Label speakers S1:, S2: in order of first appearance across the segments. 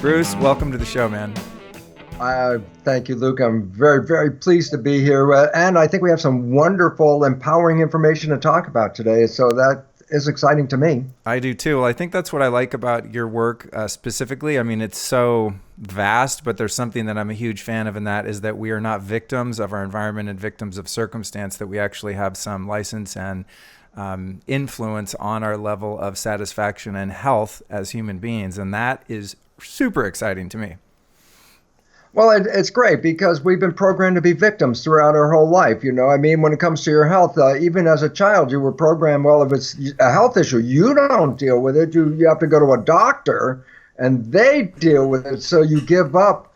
S1: Bruce, welcome to the show, man.
S2: Thank you, Luke. I'm very, very pleased to be here. And I think we have some wonderful, empowering information to talk about today. So that is exciting to me.
S1: I do too. Well, I think that's what I like about your work specifically. I mean, it's so vast, but there's something that I'm a huge fan of, and that is that we are not victims of our environment and victims of circumstance, that we actually have some license and influence on our level of satisfaction and health as human beings. And that is super exciting to me.
S2: Well, it's great because we've been programmed to be victims throughout our whole life. You know, I mean, when it comes to your health, even as a child, you were programmed, well, if it's a health issue, you don't deal with it. You have to go to a doctor and they deal with it. So you give up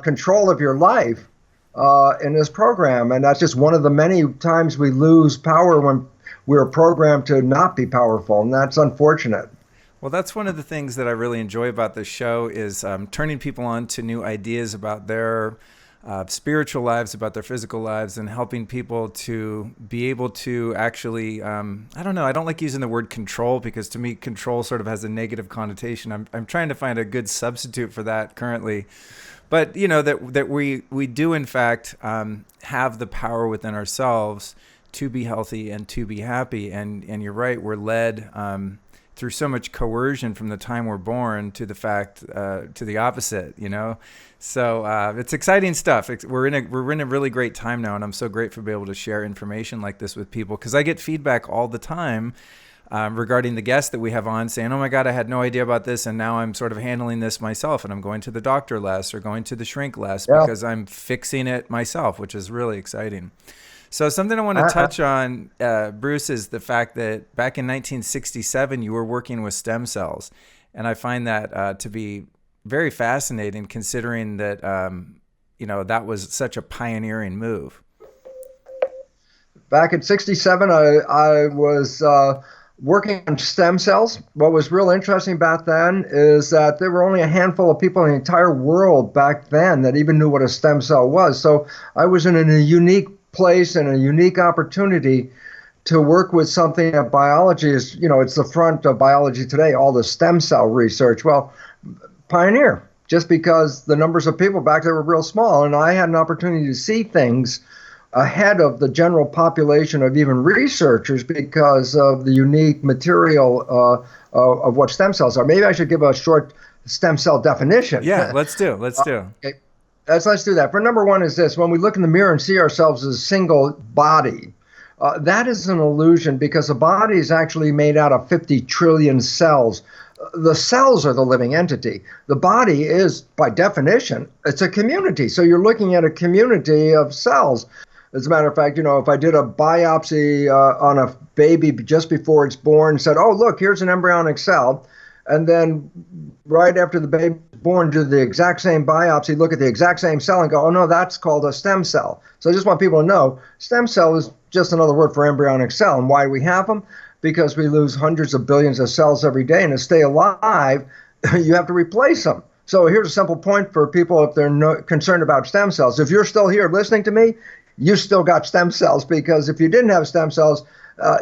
S2: control of your life in this program. And that's just one of the many times we lose power when we're programmed to not be powerful. And that's unfortunate.
S1: Well, that's one of the things that I really enjoy about this show is turning people on to new ideas about their spiritual lives, about their physical lives, and helping people to be able to actually, I don't know, I don't like using the word control because to me, control sort of has a negative connotation. I'm trying to find a good substitute for that currently. But, you know, that we do, in fact, have the power within ourselves to be healthy and to be happy. And you're right, we're led through so much coercion from the time we're born to the fact to the opposite, you know. So it's exciting stuff. We're in a really great time now, and I'm so grateful to be able to share information like this with people because I get feedback all the time regarding the guests that we have on saying, oh my God, I had no idea about this, and now I'm sort of handling this myself, and I'm going to the doctor less or going to the shrink less because I'm fixing it myself, which is really exciting. So something I want to touch on, Bruce, is the fact that back in 1967, you were working with stem cells. And I find that to be very fascinating considering that, that was such a pioneering move.
S2: Back in 67, I was working on stem cells. What was real interesting about then is that there were only a handful of people in the entire world back then that even knew what a stem cell was. So I was in a unique place and a unique opportunity to work with something that biology is, it's the front of biology today, all the stem cell research. Well, pioneer, just because the numbers of people back there were real small. And I had an opportunity to see things ahead of the general population of even researchers because of the unique material of what stem cells are. Maybe I should give a short stem cell definition.
S1: Yeah, let's do.
S2: Okay. Let's do that. For number one is this. When we look in the mirror and see ourselves as a single body, that is an illusion because the body is actually made out of 50 trillion cells. The cells are the living entity. The body is, by definition, it's a community. So you're looking at a community of cells. As a matter of fact, if I did a biopsy on a baby just before it's born and said, oh, look, here's an embryonic cell. And then right after the baby is born, do the exact same biopsy, look at the exact same cell and go, oh, no, that's called a stem cell. So I just want people to know stem cell is just another word for embryonic cell. And why do we have them? Because we lose hundreds of billions of cells every day. And to stay alive, you have to replace them. So here's a simple point for people if they're concerned about stem cells. If you're still here listening to me, you still got stem cells because if you didn't have stem cells,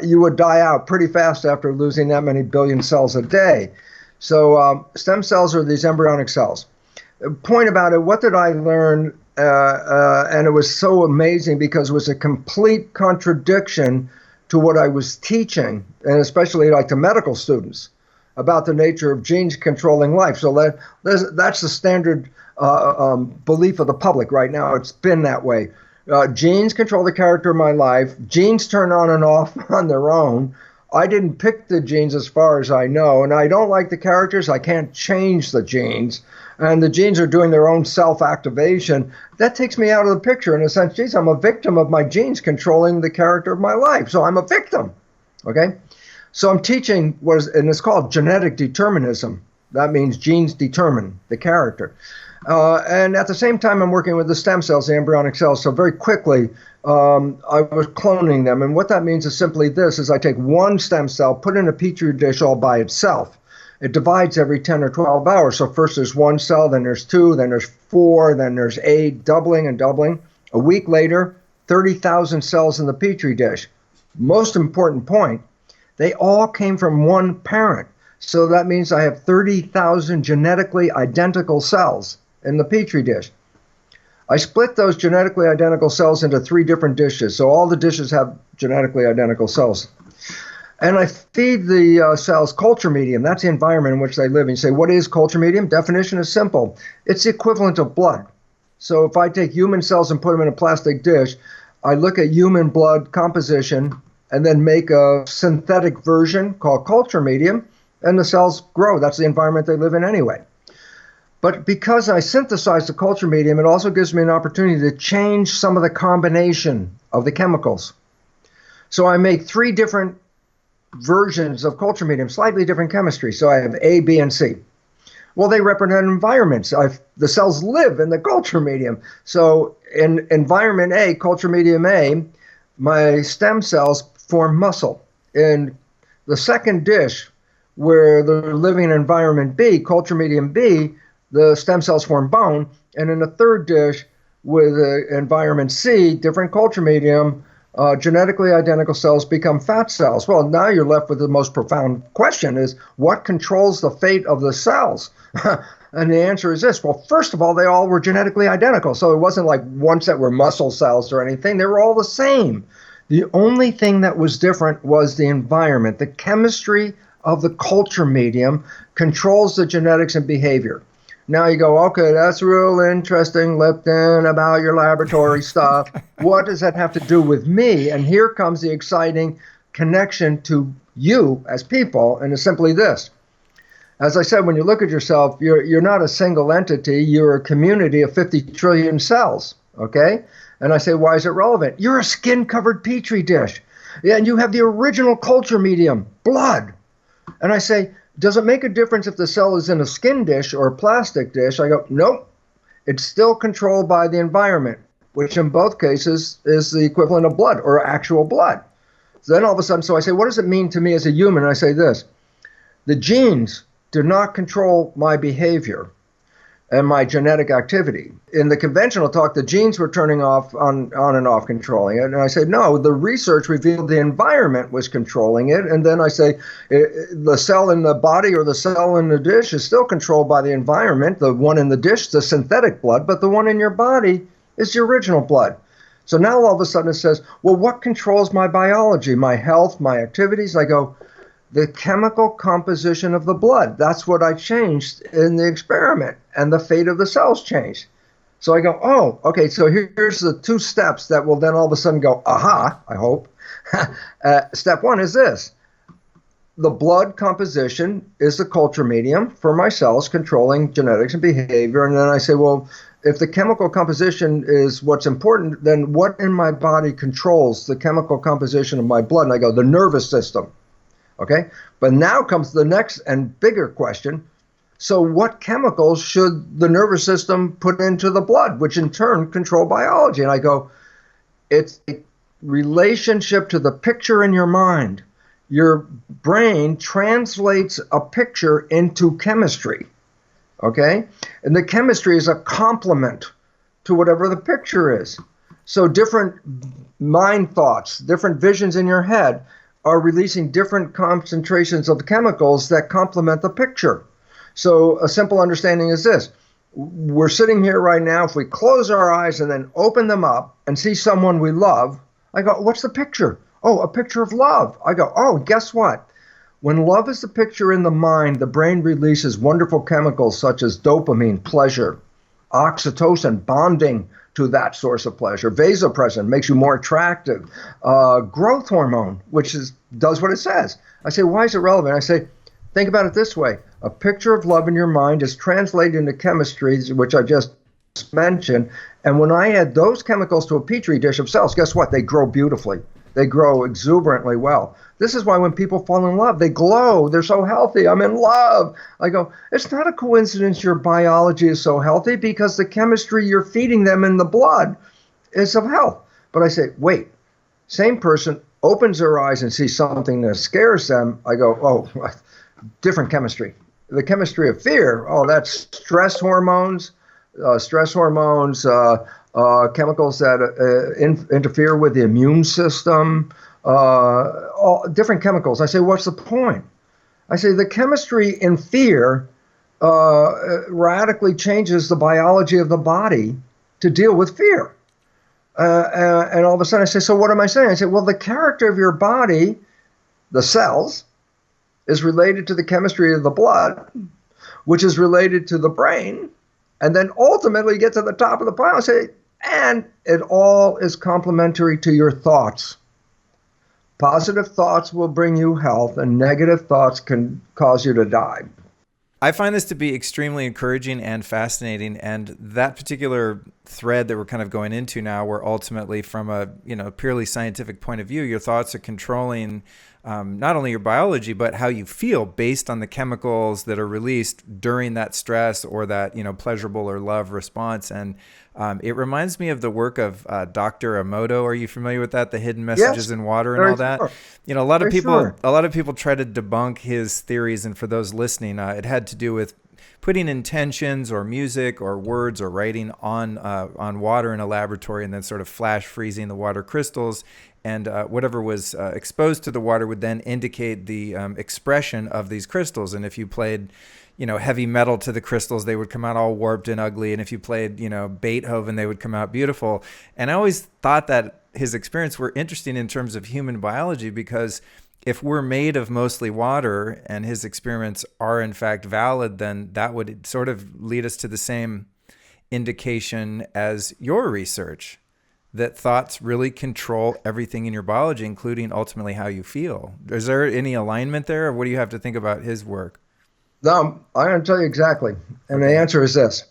S2: you would die out pretty fast after losing that many billion cells a day. So stem cells are these embryonic cells. The point about it, what did I learn? And it was so amazing because it was a complete contradiction to what I was teaching, and especially like to medical students, about the nature of genes controlling life. So that's the standard belief of the public right now. It's been that way. Genes control the character of my life. Genes turn on and off on their own. I didn't pick the genes as far as I know, and I don't like the characters. I can't change the genes, and the genes are doing their own self-activation. That takes me out of the picture in a sense. Geez, I'm a victim of my genes controlling the character of my life, so I'm a victim, okay? So I'm teaching and it's called genetic determinism. That means genes determine the character. And at the same time, I'm working with the stem cells, the embryonic cells. So very quickly, I was cloning them. And what that means is simply this, is I take one stem cell, put it in a petri dish all by itself. It divides every 10 or 12 hours. So first there's one cell, then there's two, then there's four, then there's eight, doubling and doubling. A week later, 30,000 cells in the petri dish. Most important point, they all came from one parent. So that means I have 30,000 genetically identical cells in the Petri dish. I split those genetically identical cells into 3 different dishes. So all the dishes have genetically identical cells. And I feed the cells culture medium. That's the environment in which they live. And you say, what is culture medium? Definition is simple. It's the equivalent of blood. So if I take human cells and put them in a plastic dish, I look at human blood composition and then make a synthetic version called culture medium, and the cells grow. That's the environment they live in anyway. But because I synthesize the culture medium, it also gives me an opportunity to change some of the combination of the chemicals. So I make 3 different versions of culture medium, slightly different chemistry. So I have A, B, and C. Well, they represent environments. The cells live in the culture medium. So in environment A, culture medium A, my stem cells form muscle. In the second dish, where they're living in environment B, culture medium B, the stem cells form bone. And in the third dish, with environment C, different culture medium, genetically identical cells become fat cells. Well, now you're left with the most profound question is, what controls the fate of the cells? And the answer is this. Well, first of all, they all were genetically identical. So it wasn't like one set were muscle cells or anything. They were all the same. The only thing that was different was the environment. The chemistry of the culture medium controls the genetics and behavior. Now you go, okay, that's real interesting, Lipton, about your laboratory stuff. What does that have to do with me? And here comes the exciting connection to you as people, and it's simply this. As I said, when you look at yourself, you're not a single entity. You're a community of 50 trillion cells, okay? And I say, why is it relevant? You're a skin-covered Petri dish. Yeah, and you have the original culture medium, blood. And I say, does it make a difference if the cell is in a skin dish or a plastic dish? I go, nope. It's still controlled by the environment, which in both cases is the equivalent of blood or actual blood. So then all of a sudden, so I say, what does it mean to me as a human? And I say this. The genes do not control my behavior and my genetic activity. In the conventional talk, the genes were turning off on and off, controlling it. And I said, no, the research revealed the environment was controlling it. And then I say, the cell in the body or the cell in the dish is still controlled by the environment. The one in the dish, the synthetic blood, but the one in your body is the original blood. So now all of a sudden it says, well, what controls my biology, my health, my activities? I go, the chemical composition of the blood. That's what I changed in the experiment, and the fate of the cells changed. So I go, oh, okay, so here's the 2 steps that will then all of a sudden go, aha, I hope. Step 1 is this. The blood composition is the culture medium for my cells controlling genetics and behavior. And then I say, well, if the chemical composition is what's important, then what in my body controls the chemical composition of my blood? And I go, the nervous system. Okay, but now comes the next and bigger question. So what chemicals should the nervous system put into the blood, which in turn control biology? And I go, it's a relationship to the picture in your mind. Your brain translates a picture into chemistry, okay? And the chemistry is a complement to whatever the picture is. So different mind thoughts, different visions in your head are releasing different concentrations of chemicals that complement the picture. So a simple understanding is this. We're sitting here right now. If we close our eyes and then open them up and see someone we love, I go, what's the picture? Oh, a picture of love. I go, oh, guess what? When love is the picture in the mind, the brain releases wonderful chemicals such as dopamine, pleasure, oxytocin, bonding to that source of pleasure. Vasopressin makes you more attractive. Growth hormone, which does what it says. I say, why is it relevant? I say, think about it this way. A picture of love in your mind is translated into chemistry, which I just mentioned. And when I add those chemicals to a petri dish of cells, guess what? They grow beautifully. They grow exuberantly well. This is why when people fall in love, they glow. They're so healthy. I'm in love. I go, it's not a coincidence your biology is so healthy because the chemistry you're feeding them in the blood is of health. But I say, wait, same person opens their eyes and sees something that scares them. I go, oh, different chemistry. The chemistry of fear, oh, that's stress hormones, chemicals that interfere with the immune system, all different chemicals. I say, what's the point? I say the chemistry in fear radically changes the biology of the body to deal with fear. And all of a sudden I say, so what am I saying? I say, well, the character of your body, the cells, is related to the chemistry of the blood, which is related to the brain, and then ultimately get to the top of the pile and say, and it all is complementary to your thoughts. Positive thoughts will bring you health, and negative thoughts can cause you to die.
S1: I find this to be extremely encouraging and fascinating, and that particular thread that we're kind of going into now, where ultimately from a purely scientific point of view, your thoughts are controlling not only your biology, but how you feel based on the chemicals that are released during that stress or that pleasurable or love response. And it reminds me of the work of Dr. Emoto. Are you familiar with that? The hidden messages in water and all that. Sure. A lot of people try to debunk his theories, and for those listening, it had to do with putting intentions or music or words or writing on water in a laboratory, and then sort of flash freezing the water crystals, and whatever was exposed to the water would then indicate the expression of these crystals. And if you played heavy metal to the crystals, they would come out all warped and ugly. And if you played Beethoven, they would come out beautiful. And I always thought that his experience were interesting in terms of human biology, because if we're made of mostly water and his experiments are in fact valid, then that would sort of lead us to the same indication as your research, that thoughts really control everything in your biology, including ultimately how you feel. Is there any alignment there, or what do you have to think about his work?
S2: No, I'm going to tell you exactly. And the answer is this.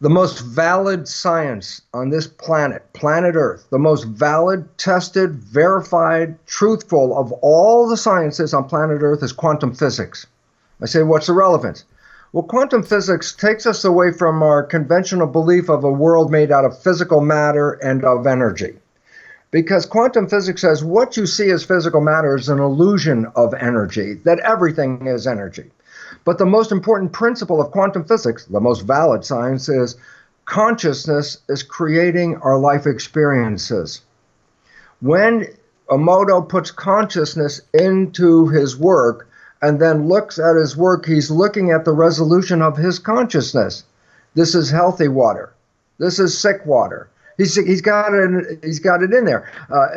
S2: The most valid science on this planet Earth, the most valid, tested, verified, truthful of all the sciences on planet Earth is quantum physics. I say, what's the relevance? Well, quantum physics takes us away from our conventional belief of a world made out of physical matter and of energy. Because quantum physics says what you see as physical matter is an illusion of energy, that everything is energy. But the most important principle of quantum physics, the most valid science, is consciousness is creating our life experiences. When Emoto puts consciousness into his work and then looks at his work, he's looking at the resolution of his consciousness. This is healthy water. This is sick water. He's got it in there,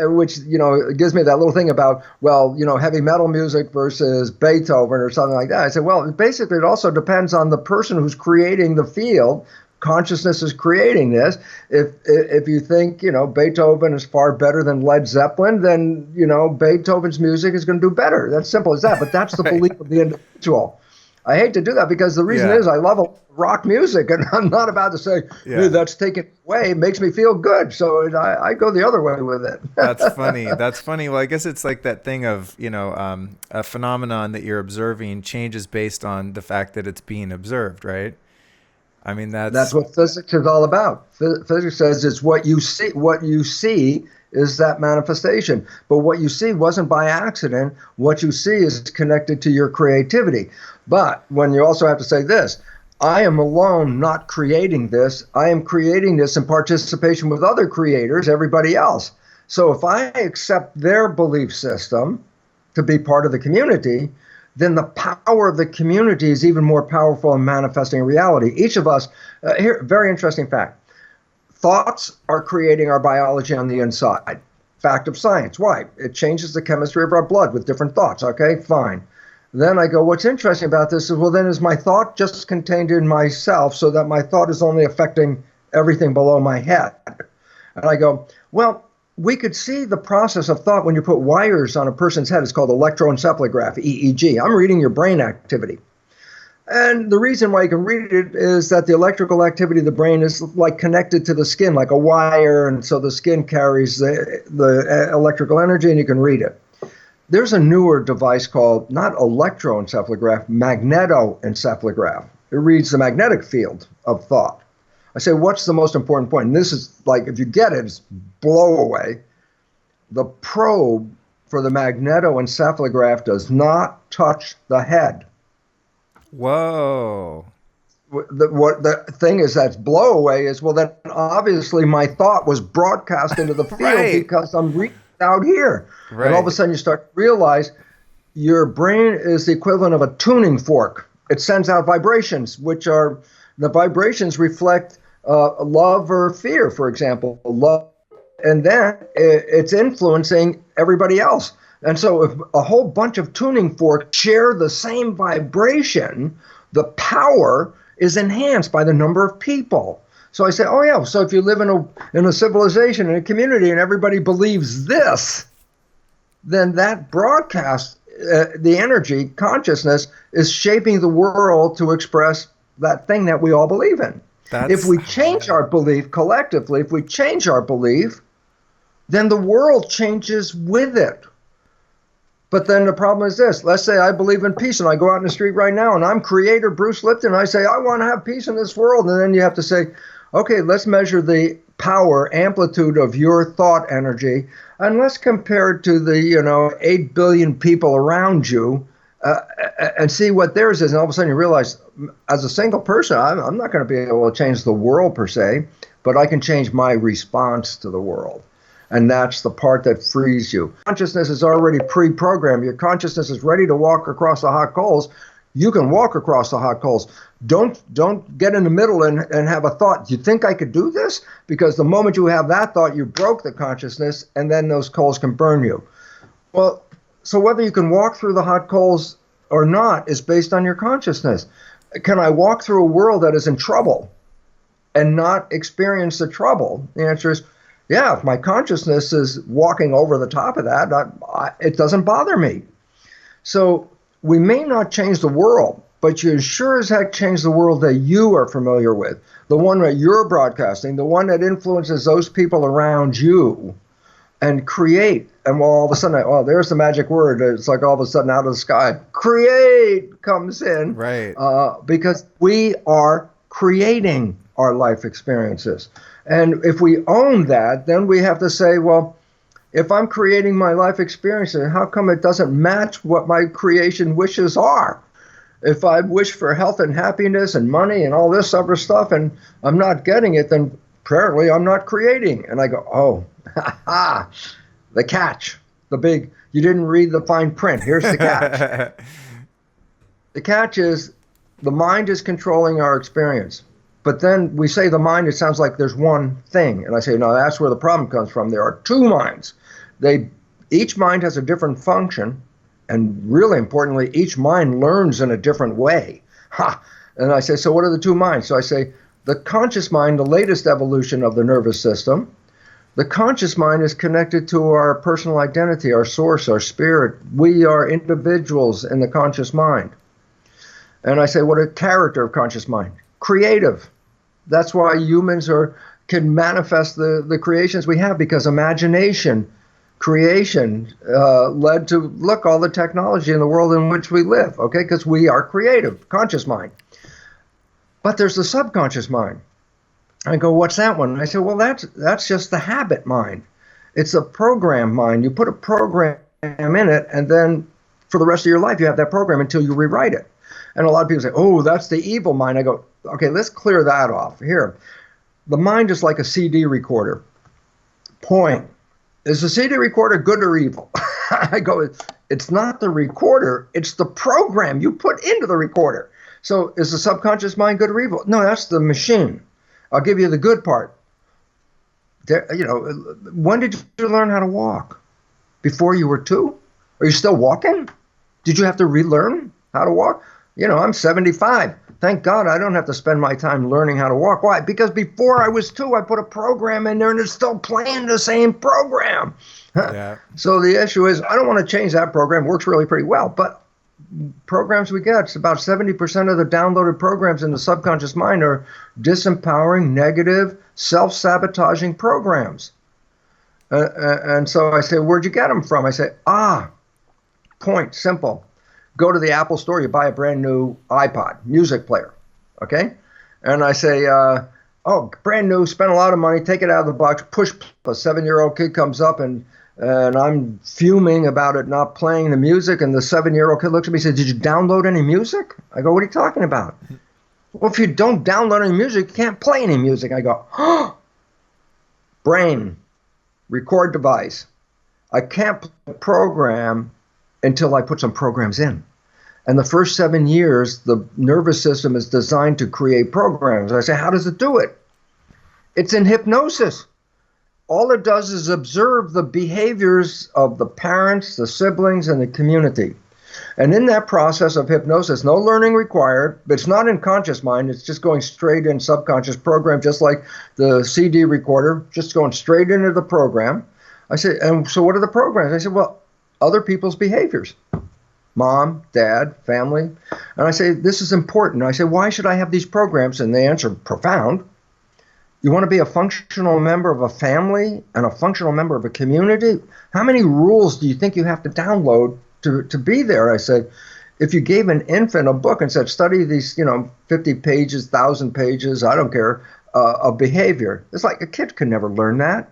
S2: which gives me that little thing about heavy metal music versus Beethoven or something like that. I said, well, basically it also depends on the person who's creating the field. Consciousness is creating this. If you think Beethoven is far better than Led Zeppelin, then Beethoven's music is going to do better. That's simple as that. But that's the belief of the individual. I hate to do that because the reason is I love rock music, and I'm not about to say, hey, that's taken away. It makes me feel good. So I go the other way with it.
S1: That's funny. That's funny. Well, I guess it's like that thing of, a phenomenon that you're observing changes based on the fact that it's being observed, right? I mean, that's
S2: what physics is all about. Physics says it's what you see. What you see is that manifestation. But what you see wasn't by accident. What you see is connected to your creativity. But when you also have to say this, I am alone not creating this. I am creating this in participation with other creators, everybody else. So if I accept their belief system to be part of the community, then the power of the community is even more powerful in manifesting reality. Each of us, here, very interesting fact. Thoughts are creating our biology on the inside. Fact of science. Why? It changes the chemistry of our blood with different thoughts. Okay, fine. Then I go, what's interesting about this is, well, then is my thought just contained in myself so that my thought is only affecting everything below my head? And I go, well, we could see the process of thought when you put wires on a person's head. It's called electroencephalograph, EEG. I'm reading your brain activity. And the reason why you can read it is that the electrical activity of the brain is like connected to the skin, like a wire, and so the skin carries the electrical energy, and you can read it. There's a newer device called not electroencephalograph, magnetoencephalograph. It reads the magnetic field of thought. I say, what's the most important point? And this is like, if you get it, it's blow away. The probe for the magnetoencephalograph does not touch the head.
S1: Whoa.
S2: What the thing is that's blow away is, well, then obviously my thought was broadcast into the field because I'm reading out here. Right. And all of a sudden you start to realize your brain is the equivalent of a tuning fork. It sends out vibrations, the vibrations reflect love or fear, for example. Love, and then it's influencing everybody else. And so if a whole bunch of tuning forks share the same vibration, the power is enhanced by the number of people. So I say, oh yeah, so if you live in a civilization, in a community, and everybody believes this, then that broadcast, the energy, consciousness, is shaping the world to express that thing that we all believe in. If we change our belief collectively, if we change our belief, then the world changes with it. But then the problem is this. Let's say I believe in peace, and I go out in the street right now, and I'm creator Bruce Lipton, and I say, I want to have peace in this world. And then you have to say, okay, let's measure the power, amplitude of your thought energy, and let's compare it to the 8 billion people around you, and see what theirs is. And all of a sudden you realize, as a single person, I'm not going to be able to change the world per se, but I can change my response to the world. And that's the part that frees you. Consciousness is already pre-programmed. Your consciousness is ready to walk across the hot coals. You can walk across the hot coals. Don't get in the middle and have a thought. You think I could do this? Because the moment you have that thought, you broke the consciousness, and then those coals can burn you. Well, so whether you can walk through the hot coals or not is based on your consciousness. Can I walk through a world that is in trouble and not experience the trouble? The answer is, yeah, if my consciousness is walking over the top of that, it doesn't bother me. So we may not change the world, but you sure as heck change the world that you are familiar with, the one that you're broadcasting, the one that influences those people around you, and create. And well, all of a sudden, there's the magic word. It's like all of a sudden out of the sky, create comes in.
S1: Right.
S2: Because we are creating our life experiences. And if we own that, then we have to say, well, if I'm creating my life experiences, how come it doesn't match what my creation wishes are? If I wish for health and happiness and money and all this other stuff, and I'm not getting it, then apparently I'm not creating. And I go, oh, the catch, you didn't read the fine print. Here's the catch. The catch is the mind is controlling our experience. But then we say the mind, it sounds like there's one thing. And I say, no, that's where the problem comes from. There are two minds. Each mind has a different function. And really importantly, each mind learns in a different way. And I say, so what are the two minds? So I say, the conscious mind, the latest evolution of the nervous system, the conscious mind is connected to our personal identity, our source, our spirit. We are individuals in the conscious mind. And I say, what a character of conscious mind? Creative. That's why humans can manifest the creations we have, because imagination, creation led to all the technology in the world in which we live, okay? Because we are creative, conscious mind. But there's the subconscious mind. I go, what's that one? And I say, well, that's just the habit mind. It's a program mind. You put a program in it, and then for the rest of your life, you have that program until you rewrite it. And a lot of people say, oh, that's the evil mind. I go, okay, let's clear that off. Here, the mind is like a CD recorder. Point. Is the CD recorder good or evil? I go, it's not the recorder, it's the program you put into the recorder. So is the subconscious mind good or evil? No, that's the machine. I'll give you the good part. When did you learn how to walk? Before you were 2? Are you still walking? Did you have to relearn how to walk? I'm 75. Thank God I don't have to spend my time learning how to walk. Why? Because before I was 2, I put a program in there and it's still playing the same program. Yeah. So the issue is, I don't want to change that program. It works really pretty well. But programs we get, it's about 70% of the downloaded programs in the subconscious mind are disempowering, negative, self-sabotaging programs. And so I say, where'd you get them from? I say, point, simple. Go to the Apple store, you buy a brand new iPod, music player, okay? And I say, brand new, spend a lot of money, take it out of the box, push, a 7-year-old kid comes up and I'm fuming about it not playing the music, and the 7-year-old kid looks at me and says, did you download any music? I go, what are you talking about? Well, if you don't download any music, you can't play any music. I go, brain, record device. I can't program until I put some programs in. And the first 7 years, the nervous system is designed to create programs. I say, how does it do it? It's in hypnosis. All it does is observe the behaviors of the parents, the siblings, and the community. And in that process of hypnosis, no learning required, but it's not in conscious mind, it's just going straight in subconscious program, just like the CD recorder, just going straight into the program. I said, and so what are the programs? I said, well, other people's behaviors. Mom, dad, family. And I say, this is important. I say, why should I have these programs? And they answer, profound. You want to be a functional member of a family and a functional member of a community? How many rules do you think you have to download to be there? I said, if you gave an infant a book and said, study these, 50 pages, 1,000 pages, I don't care, of behavior, it's like a kid could never learn that.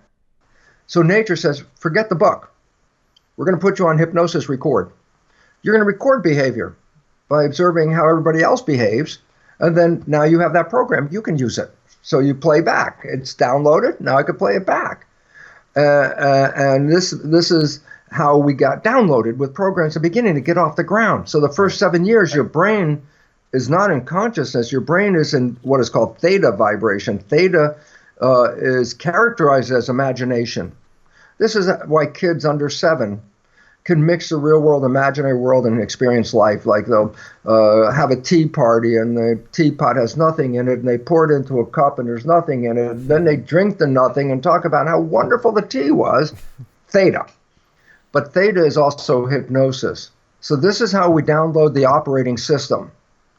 S2: So nature says, forget the book. We're going to put you on hypnosis record. You're going to record behavior by observing how everybody else behaves. And then now you have that program. You can use it. So you play back. It's downloaded. Now I can play it back. And this is how we got downloaded with programs at the beginning to get off the ground. So the first 7 years, your brain is not in consciousness. Your brain is in what is called theta vibration. Theta is characterized as imagination. This is why kids under 7 can mix the real world, imaginary world, and experience life. Like they'll have a tea party and the teapot has nothing in it, and they pour it into a cup and there's nothing in it. And then they drink the nothing and talk about how wonderful the tea was. Theta. But theta is also hypnosis. So this is how we download the operating system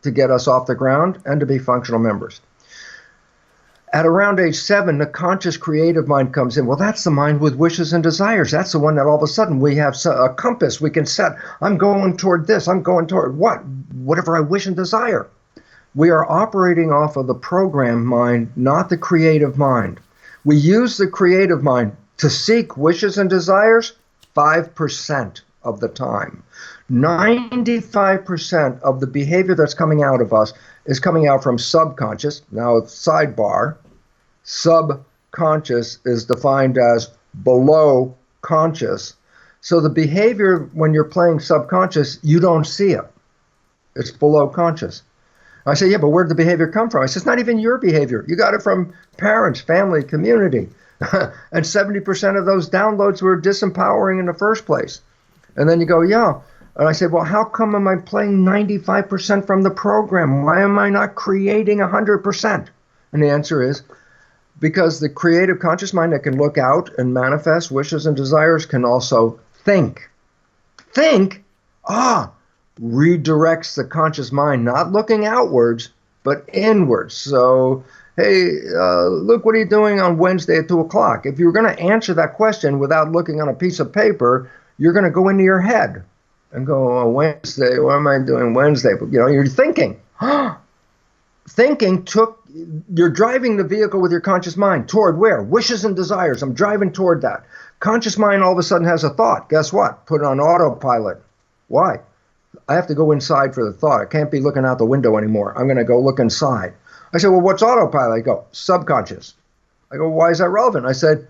S2: to get us off the ground and to be functional members. At around age 7, the conscious creative mind comes in. Well, that's the mind with wishes and desires. That's the one that all of a sudden we have a compass we can set. I'm going toward this. I'm going toward what? Whatever I wish and desire. We are operating off of the program mind, not the creative mind. We use the creative mind to seek wishes and desires 5% of the time. 95% of the behavior that's coming out of us is coming out from subconscious. Now, sidebar, subconscious is defined as below conscious. So the behavior when you're playing subconscious, you don't see it. It's below conscious. I say, yeah, but where did the behavior come from? I say, it's not even your behavior. You got it from parents, family, community. And 70% of those downloads were disempowering in the first place. And then you go, yeah. And I said, well, how come am I playing 95% from the program? Why am I not creating 100%? And the answer is because the creative conscious mind that can look out and manifest wishes and desires can also think. Think, redirects the conscious mind, not looking outwards, but inwards. So, hey, Luke, what are you doing on Wednesday at 2 o'clock? If you're going to answer that question without looking on a piece of paper, you're going to go into your head and go, oh, Wednesday, what am I doing Wednesday? But, you're thinking. Thinking you're driving the vehicle with your conscious mind toward where? Wishes and desires. I'm driving toward that. Conscious mind all of a sudden has a thought. Guess what? Put it on autopilot. Why? I have to go inside for the thought. I can't be looking out the window anymore. I'm going to go look inside. I said, well, what's autopilot? I go, subconscious. I go, why is that relevant? I said,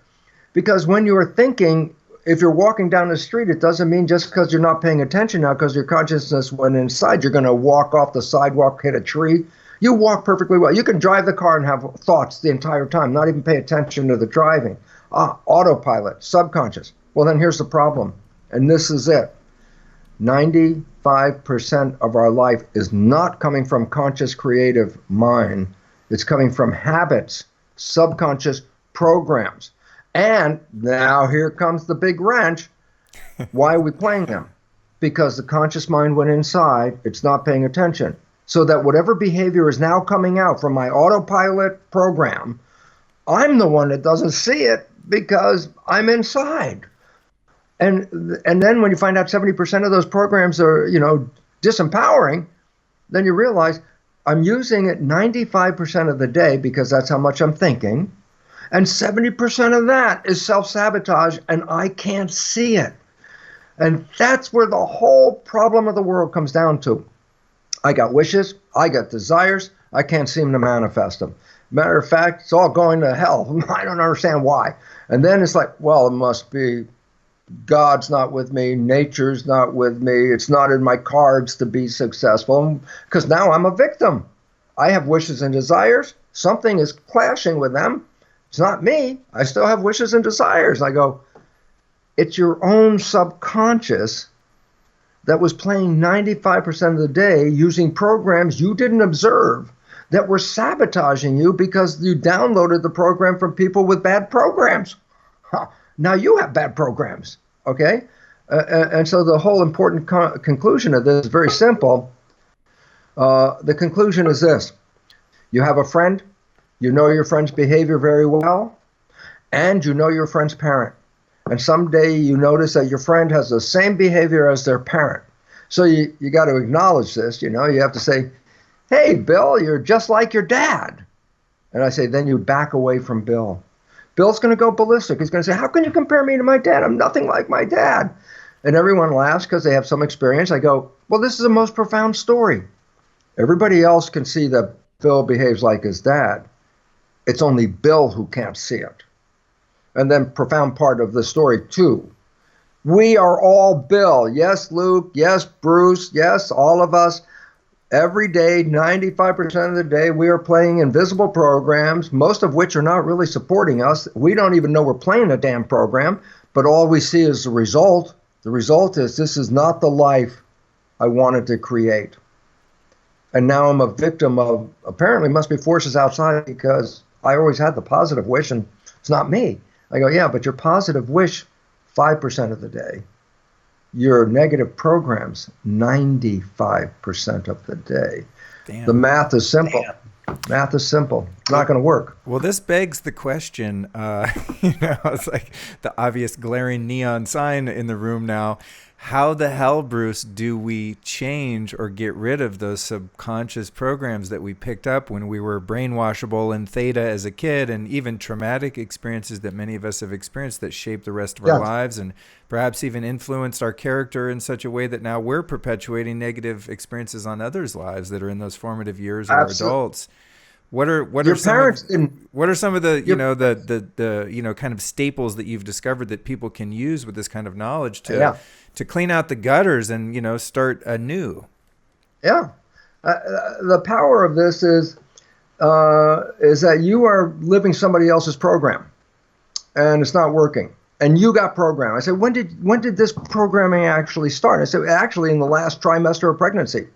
S2: because when you are thinking, if you're walking down the street, it doesn't mean just because you're not paying attention now, because your consciousness went inside, you're going to walk off the sidewalk, hit a tree. You walk perfectly well. You can drive the car and have thoughts the entire time, not even pay attention to the driving. Autopilot, subconscious. Well, then here's the problem, and this is it. 95% of our life is not coming from conscious creative mind. It's coming from habits, subconscious programs. And now here comes the big wrench. Why are we playing them? Because the conscious mind went inside. It's not paying attention. So that whatever behavior is now coming out from my autopilot program, I'm the one that doesn't see it because I'm inside. And then when you find out 70% of those programs are, disempowering, then you realize I'm using it 95% of the day because that's how much I'm thinking. And 70% of that is self-sabotage, and I can't see it. And that's where the whole problem of the world comes down to. I got wishes, I got desires, I can't seem to manifest them. Matter of fact, it's all going to hell. I don't understand why. And then it's like, well, it must be God's not with me, nature's not with me, it's not in my cards to be successful, because now I'm a victim. I have wishes and desires. Something is clashing with them. It's not me. I still have wishes and desires. I go, it's your own subconscious that was playing 95% of the day using programs you didn't observe that were sabotaging you because you downloaded the program from people with bad programs. Now you have bad programs, okay? And so the whole important conclusion of this is very simple. The conclusion is this. You have a friend, you know your friend's behavior very well, and you know your friend's parent. And someday you notice that your friend has the same behavior as their parent. So you got to acknowledge this, you have to say, hey, Bill, you're just like your dad. And I say, then you back away from Bill. Bill's going to go ballistic. He's going to say, how can you compare me to my dad? I'm nothing like my dad. And everyone laughs because they have some experience. I go, well, this is the most profound story. Everybody else can see that Bill behaves like his dad. It's only Bill who can't see it. And then profound part of the story, too. We are all Bill. Yes, Luke. Yes, Bruce. Yes, all of us. Every day, 95% of the day, we are playing invisible programs, most of which are not really supporting us. We don't even know we're playing a damn program, but all we see is the result. The result is this is not the life I wanted to create. And now I'm a victim of, apparently must be forces outside because I always had the positive wish and it's not me. I go, yeah, but your positive wish 5% of the day. Your negative programs 95% of the day.
S1: Damn.
S2: The math is simple. Damn. Math is simple. It's not going to work.
S1: Well, this begs the question, it's like the obvious glaring neon sign in the room now. How the hell, Bruce, do we change or get rid of those subconscious programs that we picked up when we were brainwashable in theta as a kid, and even traumatic experiences that many of us have experienced that shaped the rest of our lives and perhaps even influenced our character in such a way that now we're perpetuating negative experiences on others' lives that are in those formative years or adults? What are some of the kind of staples that you've discovered that people can use with this kind of knowledge to clean out the gutters and start anew?
S2: Yeah, the power of this is that you are living somebody else's program, and it's not working. And you got programmed. I said, when did this programming actually start? I said, actually, in the last trimester of pregnancy,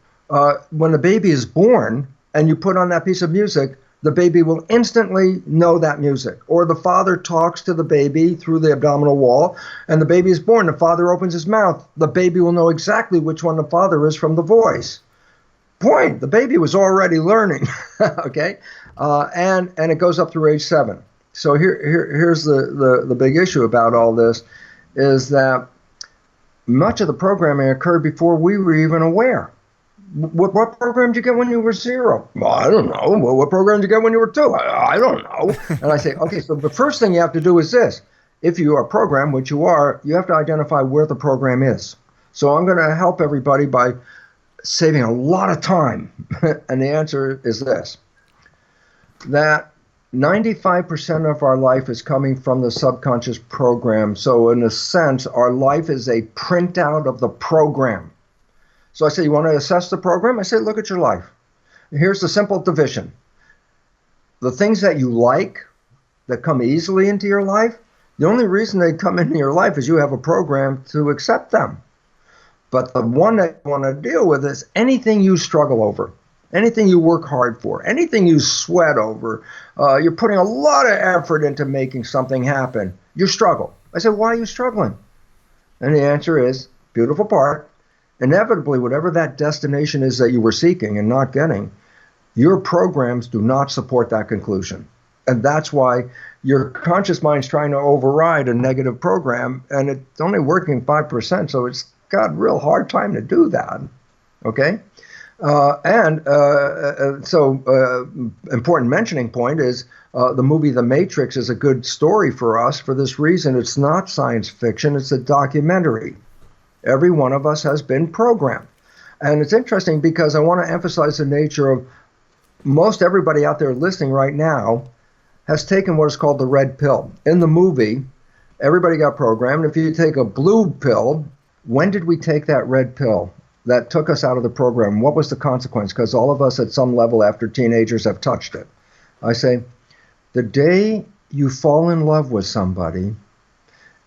S2: when the baby is born. And you put on that piece of music, the baby will instantly know that music. Or the father talks to the baby through the abdominal wall, and the baby is born. The father opens his mouth. The baby will know exactly which one the father is from the voice. Point. The baby was already learning, okay? And it goes up through age 7. So here's the big issue about all this, is that much of the programming occurred before we were even aware. What program did you get when you were 0? Well, I don't know. Well, what program did you get when you were 2? I don't know. And I say, okay, so the first thing you have to do is this. If you are programmed, which you are, you have to identify where the program is. So I'm going to help everybody by saving a lot of time. And the answer is this, that 95% of our life is coming from the subconscious program. So in a sense, our life is a printout of the program. So I say, you want to assess the program? I say, look at your life. Here's the simple division. The things that you like, that come easily into your life, the only reason they come into your life is you have a program to accept them. But the one that you want to deal with is anything you struggle over, anything you work hard for, anything you sweat over, you're putting a lot of effort into making something happen. You struggle. I said, why are you struggling? And the answer is, beautiful part, inevitably, whatever that destination is that you were seeking and not getting, your programs do not support that conclusion. And that's why your conscious mind's trying to override a negative program, and it's only working 5%, so it's got a real hard time to do that. Okay? Important mentioning point is the movie The Matrix is a good story for us for this reason. It's not science fiction, it's a documentary. Every one of us has been programmed. And it's interesting because I want to emphasize the nature of most everybody out there listening right now has taken what is called the red pill. In the movie, Everybody got programmed. If you take a blue pill, when did we take that red pill that took us out of the program? What was the consequence? Because all of us at some level after teenagers have touched it. I say, the day you fall in love with somebody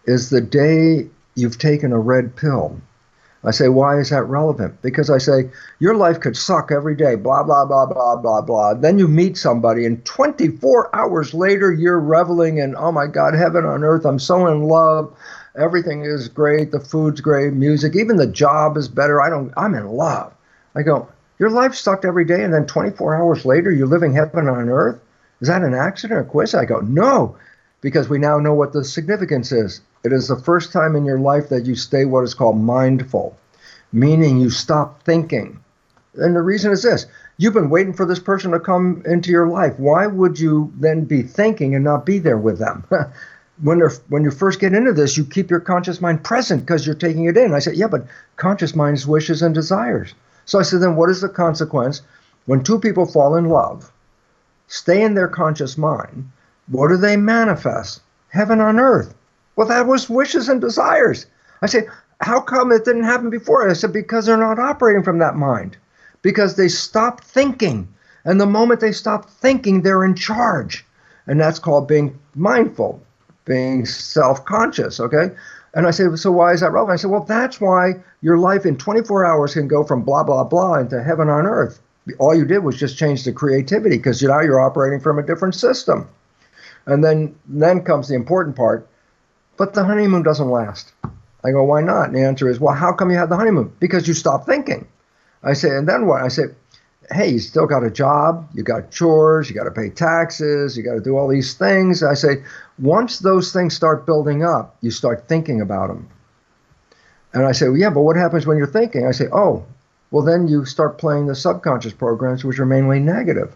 S2: is the day you've taken a red pill. I say, why is that relevant? Because I say, your life could suck every day, blah, blah, blah, blah, blah, blah. Then you meet somebody, and 24 hours later, you're reveling in, oh my God, heaven on earth, I'm so in love. Everything is great. The food's great, music, even the job is better. I'm in love. I go, your life sucked every day, and then 24 hours later, you're living heaven on earth? Is that an accident or quiz? I go, no, because we now know what the significance is. It is the first time in your life that you stay what is called mindful, meaning you stop thinking. And the reason is this. You've been waiting for this person to come into your life. Why would you then be thinking and not be there with them? When you first get into this, you keep your conscious mind present because you're taking it in. I said, yeah, but conscious mind's wishes and desires. So I said, then what is the consequence when two people fall in love, stay in their conscious mind? What do they manifest? Heaven on earth. Well, that was wishes and desires. I said, how come it didn't happen before? I said, because they're not operating from that mind. Because they stopped thinking. And the moment they stop thinking, they're in charge. And that's called being mindful, being self-conscious, okay? And I say, so why is that relevant? I said, well, that's why your life in 24 hours can go from blah, blah, blah into heaven on earth. All you did was just change the creativity because now you're operating from a different system. And then comes the important part. But the honeymoon doesn't last. I go, why not? And the answer is, well, how come you had the honeymoon? Because you stopped thinking. I say, and then what? I say, hey, you still got a job, you got chores, you got to pay taxes, you got to do all these things. I say, once those things start building up, you start thinking about them. And I say, well, yeah, but what happens when you're thinking? I say, oh, well, then you start playing the subconscious programs, which are mainly negative.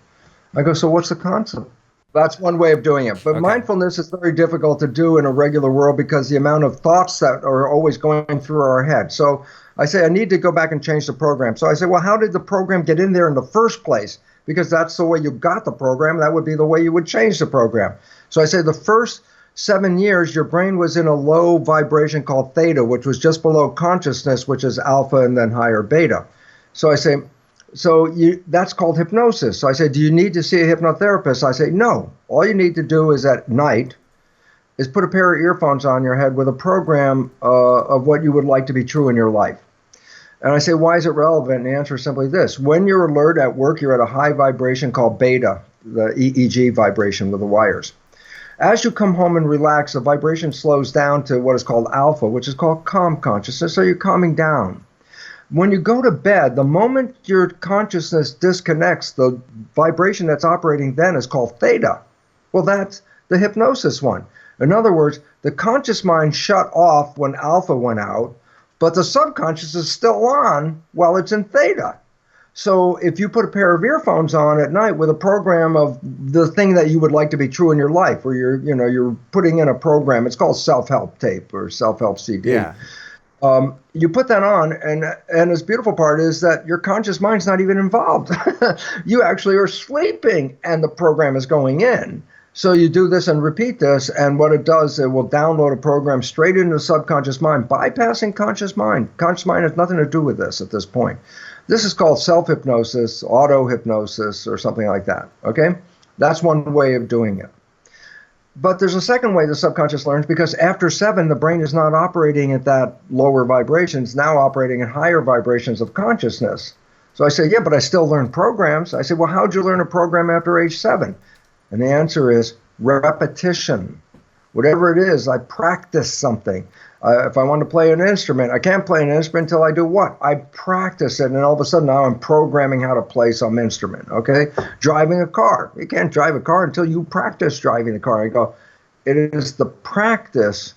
S2: I go, so what's the concept? That's one way of doing it. But mindfulness is very difficult to do in a regular world because the amount of thoughts that are always going through our head. So I say, I need to go back and change the program. So I say, well, how did the program get in there in the first place? Because that's the way you got the program. That would be the way you would change the program. So I say the first 7 years, your brain was in a low vibration called theta, which was just below consciousness, which is alpha and then higher beta. So I say, that's called hypnosis. So I say, do you need to see a hypnotherapist? I say, no. All you need to do is at night is put a pair of earphones on your head with a program of what you would like to be true in your life. And I say, why is it relevant? And the answer is simply this. When you're alert at work, you're at a high vibration called beta, the EEG vibration with the wires. As you come home and relax, the vibration slows down to what is called alpha, which is called calm consciousness. So you're calming down. When you go to bed, the moment your consciousness disconnects, the vibration that's operating then is called theta. Well, that's the hypnosis one. In other words, the conscious mind shut off when alpha went out, but the subconscious is still on while it's in theta. So if you put a pair of earphones on at night with a program of the thing that you would like to be true in your life, where you're putting in a program, it's called self-help tape or self-help CD.
S1: Yeah.
S2: You put that on, and this beautiful part is that your conscious mind's not even involved. You actually are sleeping, and the program is going in. So you do this and repeat this, and what it does, it will download a program straight into the subconscious mind, bypassing conscious mind. Conscious mind has nothing to do with this at this point. This is called self-hypnosis, auto-hypnosis, or something like that, okay? That's one way of doing it. But there's a second way the subconscious learns, because after 7, the brain is not operating at that lower vibrations, now operating at higher vibrations of consciousness. So I say, yeah, but I still learn programs. I say, well, how'd you learn a program after age 7? And the answer is repetition. Whatever it is, I practice something. If I want to play an instrument, I can't play an instrument until I do what? I practice it, and all of a sudden now I'm programming how to play some instrument, okay? Driving a car. You can't drive a car until you practice driving the car. I go, it is the practice,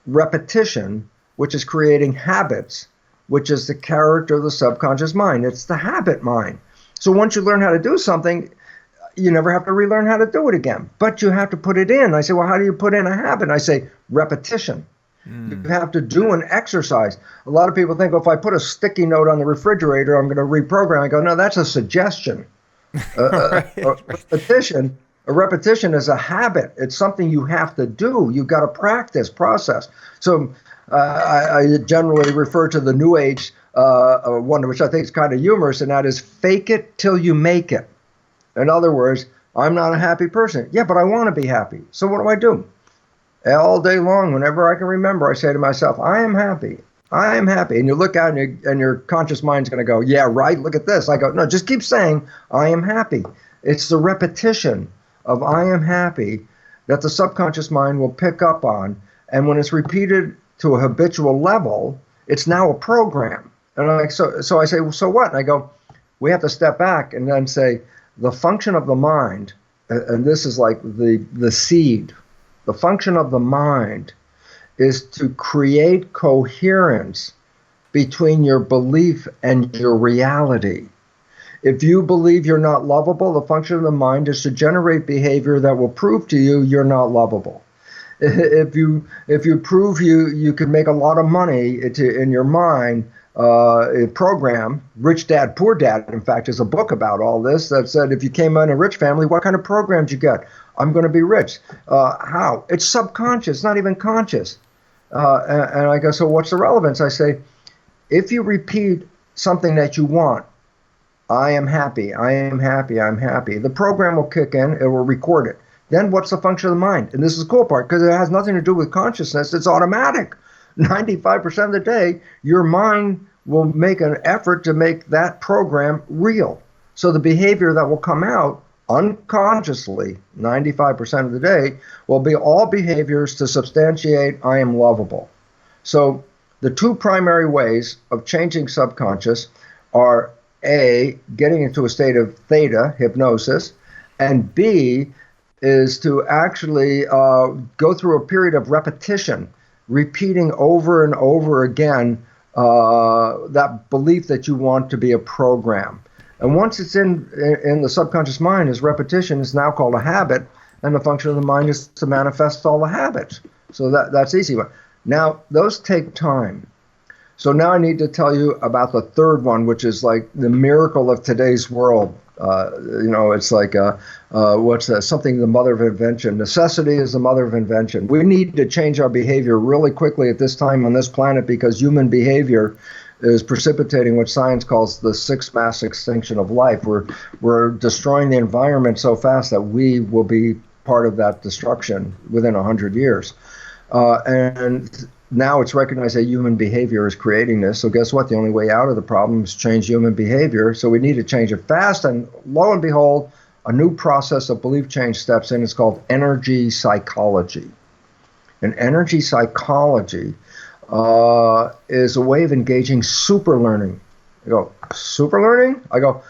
S2: repetition, which is creating habits, which is the character of the subconscious mind. It's the habit mind. So once you learn how to do something, you never have to relearn how to do it again, but you have to put it in. I say, well, how do you put in a habit? I say, repetition. You have to do an exercise. A lot of people think, well, if I put a sticky note on the refrigerator, I'm going to reprogram. I go, no, that's a suggestion.
S1: Right.
S2: Repetition, A repetition is a habit. It's something you have to do. You've got to practice, process. So I generally refer to the New Age one, which I think is kind of humorous, and that is fake it till you make it. In other words, I'm not a happy person. Yeah, but I want to be happy. So what do? All day long, whenever I can remember, I say to myself, I am happy. I am happy. And you look out and your conscious mind's going to go, yeah, right, look at this. I go, no, just keep saying, I am happy. It's the repetition of I am happy that the subconscious mind will pick up on. And when it's repeated to a habitual level, it's now a program. And I'm like, so I say, well, so what? And I go, we have to step back and then say, the function of the mind, and this is like the seed, the function of the mind is to create coherence between your belief and your reality. If you believe you're not lovable, the function of the mind is to generate behavior that will prove to you you're not lovable. If you prove you can make a lot of money in your mind, a program, Rich Dad, Poor Dad, in fact, is a book about all this that said if you came in a rich family, what kind of programs you get? I'm going to be rich. How? It's subconscious, not even conscious. And I go, so what's the relevance? I say, if you repeat something that you want, I am happy, I am happy, I'm happy. The program will kick in, it will record it. Then what's the function of the mind? And this is the cool part, because it has nothing to do with consciousness, it's automatic. 95% of the day, your mind will make an effort to make that program real. So the behavior that will come out unconsciously, 95% of the day, will be all behaviors to substantiate I am lovable. So the two primary ways of changing subconscious are A, getting into a state of theta, hypnosis, and B, is to actually go through a period of repetition, repeating over and over again that belief that you want to be a program. And once it's in the subconscious mind, as repetition is now called a habit, and the function of the mind is to manifest all the habits. So that's easy one. Now, those take time. So now I need to tell you about the third one, which is like the miracle of today's world. It's like what's that? Something the mother of invention. Necessity is the mother of invention. We need to change our behavior really quickly at this time on this planet because human behavior is precipitating what science calls the sixth mass extinction of life. We're destroying the environment so fast that we will be part of that destruction within 100 years. And now it's recognized that human behavior is creating this. So guess what? The only way out of the problem is change human behavior. So we need to change it fast. And lo and behold, a new process of belief change steps in. It's called energy psychology. And energy psychology is a way of engaging super learning. You go, super learning? I go,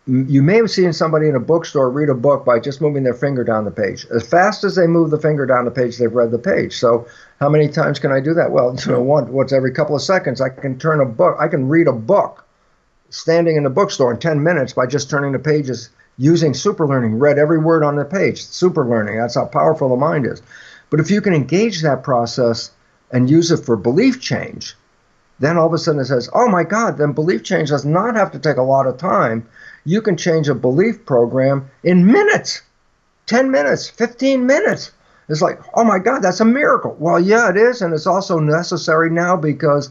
S2: you may have seen somebody in a bookstore read a book by just moving their finger down the page. As fast as they move the finger down the page, they've read the page. So how many times can I do that? Well, once every couple of seconds, I can read a book standing in the bookstore in 10 minutes by just turning the pages using super learning, read every word on the page. Super learning, that's how powerful the mind is. But if you can engage that process and use it for belief change, then all of a sudden it says, oh my God, then belief change does not have to take a lot of time. You can change a belief program in minutes, 10 minutes, 15 minutes. It's like, oh my God, that's a miracle. Well, yeah, it is. And it's also necessary now because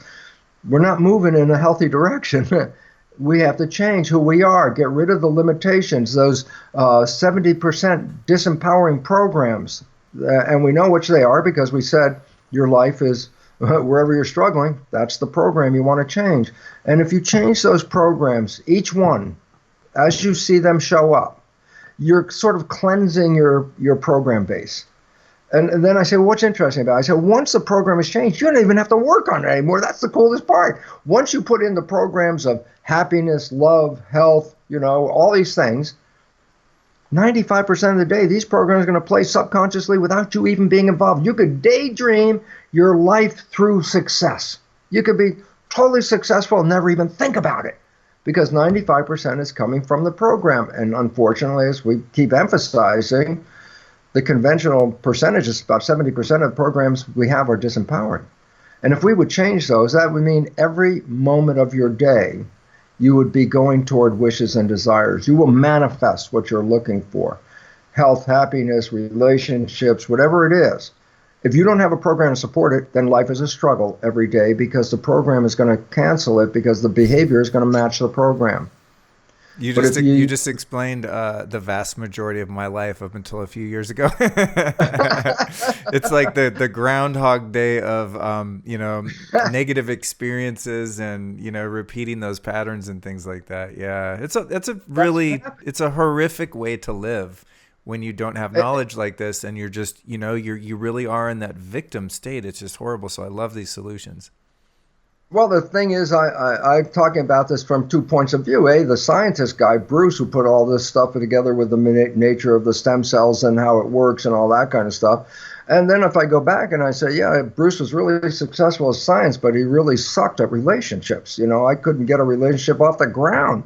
S2: we're not moving in a healthy direction. We have to change who we are, get rid of the limitations, those 70% disempowering programs. And we know which they are because we said your life is wherever you're struggling, that's the program you want to change. And if you change those programs, each one, as you see them show up, you're sort of cleansing your program base. And then I say, well, what's interesting about it? I said, once the program is changed, you don't even have to work on it anymore. That's the coolest part. Once you put in the programs of happiness, love, health, all these things, 95% of the day, these programs are going to play subconsciously without you even being involved. You could daydream your life through success. You could be totally successful and never even think about it because 95% is coming from the program. And unfortunately, as we keep emphasizing, the conventional percentages, about 70% of the programs we have are disempowering. And if we would change those, that would mean every moment of your day, you would be going toward wishes and desires. You will manifest what you're looking for. health, happiness, relationships, whatever it is. If you don't have a program to support it, then life is a struggle every day because the program is going to cancel it because the behavior is going to match the program.
S1: You just explained the vast majority of my life up until a few years ago. It's like the Groundhog Day of negative experiences and repeating those patterns and things like that. Yeah, it's a horrific way to live when you don't have knowledge like this, and you're just you really are in that victim state. It's just horrible. So I love these solutions.
S2: Well, the thing is, I'm talking about this from 2 points of view. The scientist guy, Bruce, who put all this stuff together with the nature of the stem cells and how it works and all that kind of stuff. And then if I go back and I say, yeah, Bruce was really successful at science, but he really sucked at relationships. I couldn't get a relationship off the ground.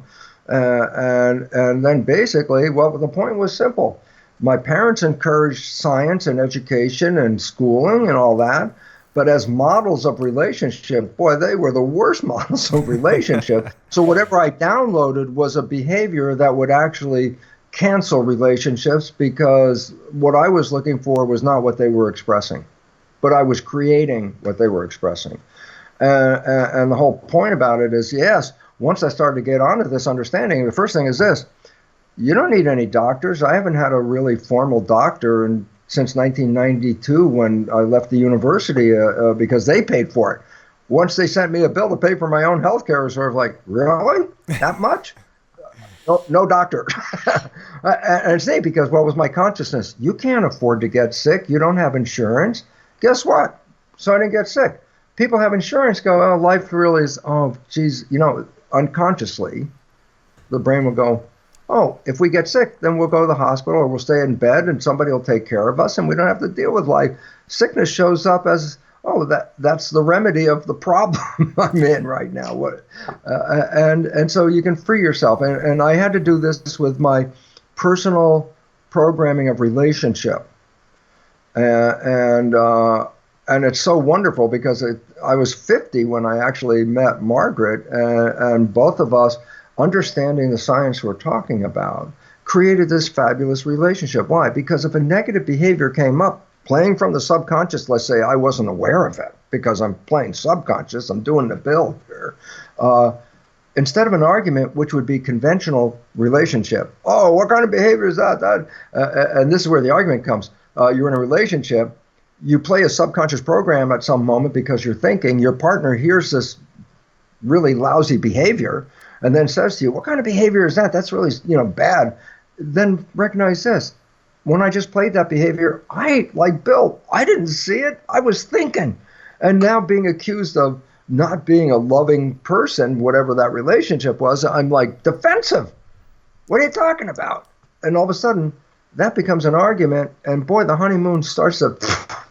S2: And then basically, well, the point was simple. My parents encouraged science and education and schooling and all that. But as models of relationship, boy, they were the worst models of relationship. So whatever I downloaded was a behavior that would actually cancel relationships because what I was looking for was not what they were expressing, but I was creating what they were expressing. And the whole point about it is, yes, once I started to get onto this understanding, the first thing is this: you don't need any doctors. I haven't had a really formal doctor since 1992 when I left the university because they paid for it. Once they sent me a bill to pay for my own health care, it was sort of like, really? That much? No doctor. And it's neat because what was my consciousness? You can't afford to get sick. You don't have insurance. Guess what? So I didn't get sick. People have insurance, go, oh, life really is, oh, geez, unconsciously, the brain will go, oh, if we get sick, then we'll go to the hospital or we'll stay in bed and somebody will take care of us and we don't have to deal with life. Sickness shows up as, oh, that's the remedy of the problem I'm in right now. And so you can free yourself. And I had to do this with my personal programming of relationship. And it's so wonderful because I was 50 when I actually met Margaret, and both of us, understanding the science we're talking about, created this fabulous relationship. Why? Because if a negative behavior came up, playing from the subconscious, let's say I wasn't aware of it because I'm playing subconscious, I'm doing the build here. Instead of an argument, which would be conventional relationship, oh, what kind of behavior is that? And this is where the argument comes. You're in a relationship, you play a subconscious program at some moment because you're thinking, your partner hears this really lousy behavior and then says to you, what kind of behavior is that? That's really, bad. Then recognize this. When I just played that behavior, like Bill, I didn't see it. I was thinking. And now being accused of not being a loving person, whatever that relationship was, I'm like defensive. What are you talking about? And all of a sudden, that becomes an argument. And boy, the honeymoon starts to